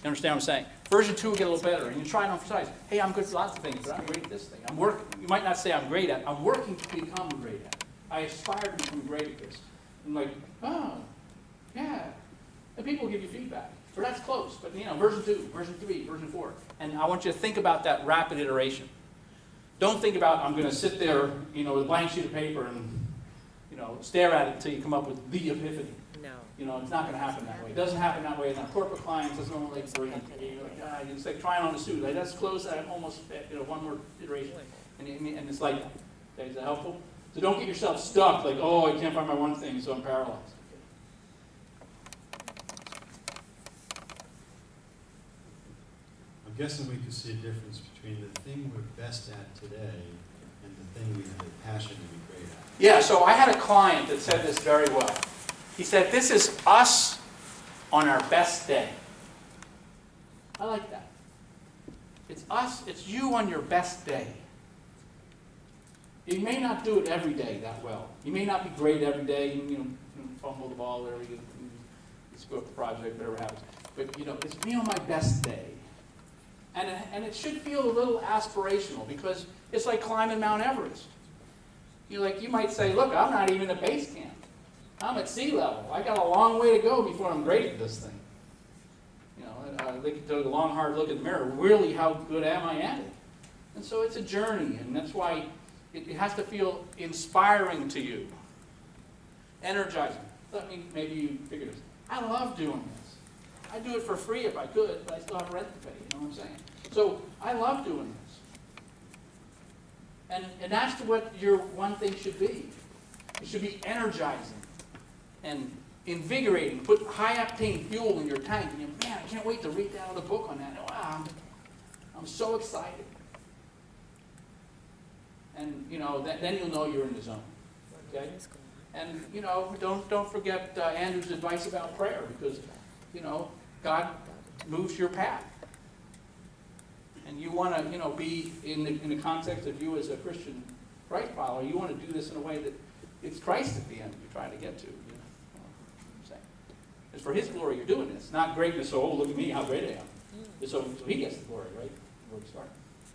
You understand what I'm saying? Version 2 will get a little better, and you try and emphasize, hey, I'm good at lots of things, but I'm great at this thing. I'm working. You might not say I'm great at it. I'm working to become great at it. I aspire to become great at this. And like, oh, yeah. And people will give you feedback. Or that's close, but version 2, version 3, version 4. And I want you to think about that rapid iteration. Don't think about, I'm going to sit there, with a blank sheet of paper and, stare at it until you come up with the epiphany. No. It's not going to happen that way. It doesn't happen that way in our corporate clients. There's no like version. It's like trying on a suit. Like, let's close that almost, one more iteration. And it's like that. Okay, is that helpful? So don't get yourself stuck like, oh, I can't find my one thing, so I'm paralyzed. I'm guessing we could see a difference between the thing we're best at today and the thing we have a passion to be great at. Yeah, so I had a client that said this very well. He said, this is us on our best day. I like that. It's us, it's you on your best day. You may not do it every day that well. You may not be great every day, you fumble the ball, whatever, you screw up the project, whatever happens. But, it's me on my best day. And it should feel a little aspirational because it's like climbing Mount Everest. You might say, look, I'm not even at base camp. I'm at sea level. I got a long way to go before I'm great at this thing. They can take a long, hard look in the mirror. Really, how good am I at it? And so it's a journey, and that's why it has to feel inspiring to you, energizing. Maybe you figure this. I love doing this. I'd do it for free if I could, but I still have rent to pay. You know what I'm saying? So I love doing this. And that's what your one thing should be. It should be energizing and invigorating. Put high octane fuel in your tank. And man, I can't wait to read down the book on that. Wow, I'm so excited. And then you'll know you're in the zone. Okay? And don't forget Andrew's advice about prayer, because God moves your path. And you want to be in the context of you as a Christian Christ follower. You want to do this in a way that it's Christ at the end you're trying to get to. It's for His glory you're doing this, not greatness. So, look at me, how great I am. So He gets the glory, right? Where we start.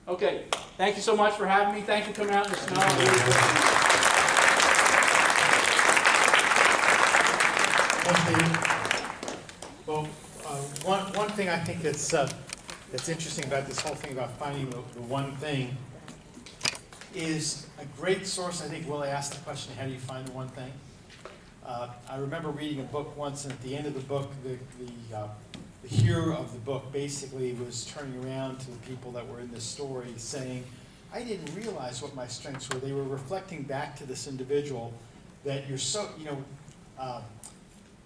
Okay, thank you so much for having me. Thank you for coming out in the snow. Well, one thing I think that's interesting about this whole thing about finding the one thing is a great source. I think Willie asked the question, how do you find the one thing? I remember reading a book once, and at the end of the book, the hero of the book basically was turning around to the people that were in the story saying, I didn't realize what my strengths were. They were reflecting back to this individual that you're so,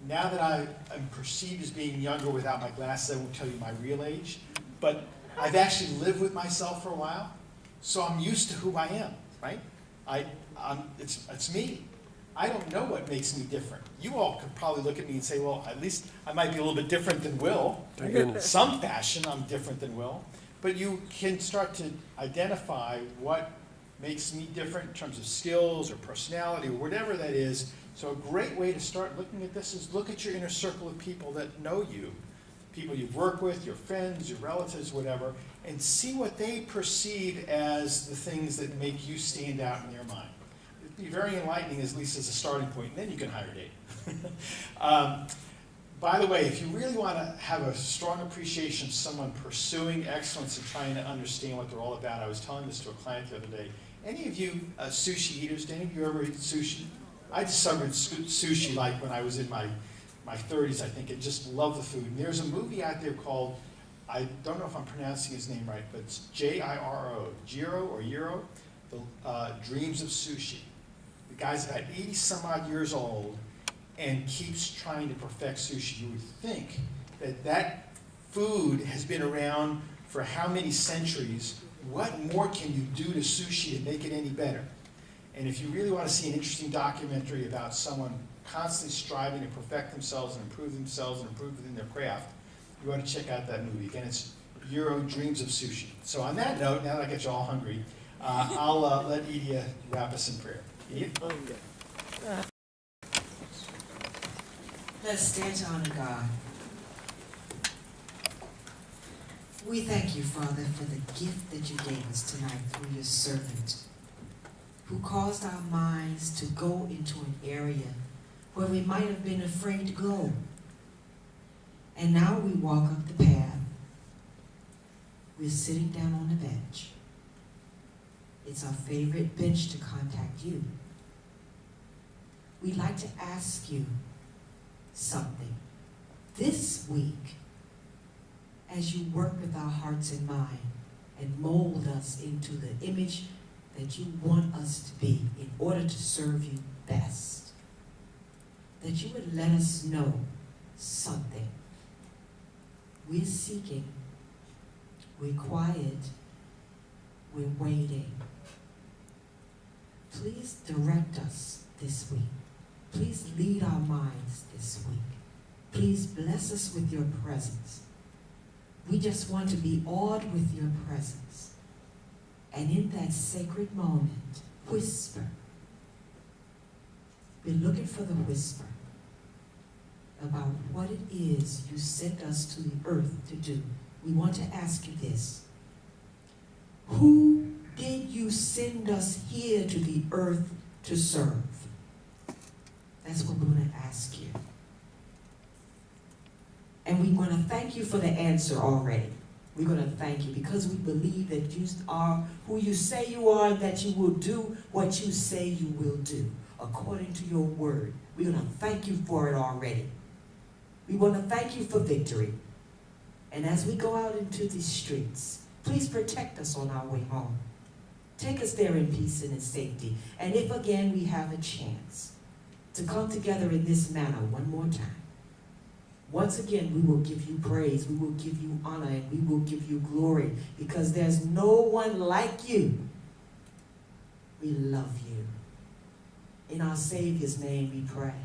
now that I am perceived as being younger without my glasses, I won't tell you my real age, but I've actually lived with myself for a while, so I'm used to who I am, right? It's me. I don't know what makes me different. You all could probably look at me and say, well, at least I might be a little bit different than Will. In some fashion, I'm different than Will. But you can start to identify what makes me different in terms of skills or personality or whatever that is. So a great way to start looking at this is look at your inner circle of people that know you, people you've worked with, your friends, your relatives, whatever, and see what they perceive as the things that make you stand out in their mind. Be very enlightening, at least as a starting point, and then you can hire Dave. By the way, if you really want to have a strong appreciation of someone pursuing excellence and trying to understand what they're all about, I was telling this to a client the other day. Any of you sushi eaters, did any of you ever eat sushi? I discovered sushi like when I was in my 30s, I think, and just love the food. And there's a movie out there called, I don't know if I'm pronouncing his name right, but it's J-I-R-O, Jiro, the Dreams of Sushi. The guy's about 80 some odd years old and keeps trying to perfect sushi. You would think that food has been around for how many centuries? What more can you do to sushi to make it any better? And if you really want to see an interesting documentary about someone constantly striving to perfect themselves and improve within their craft, you ought to check out that movie. Again, it's Euro Dreams of Sushi. So on that note, now that I get you all hungry, I'll let Edia wrap us in prayer. Let's stand to honor God. We thank you, Father, for the gift that you gave us tonight through your servant, who caused our minds to go into an area where we might have been afraid to go. And now we walk up the path. We're sitting down on the bench. It's our favorite bench to contact you. We'd like to ask you something this week as you work with our hearts and mind and mold us into the image that you want us to be in order to serve you best. That you would let us know something. We're seeking We're quiet. We're waiting. Please direct us this week. Please lead our minds this week. Please bless us with your presence. We just want to be awed with your presence. And in that sacred moment, whisper. We're looking for the whisper about what it is you sent us to the earth to do. We want to ask you this. Who did you send us here to the earth to serve? That's what we're going to ask you. And we're going to thank you for the answer already. We're going to thank you because we believe that you are who you say you are and that you will do what you say you will do according to your word. We're going to thank you for it already. We want to thank you for victory. And as we go out into these streets, please protect us on our way home. Take us there in peace and in safety. And if again we have a chance to come together in this manner one more time, once again we will give you praise, we will give you honor, and we will give you glory because there's no one like you. We love you. In our Savior's name we pray.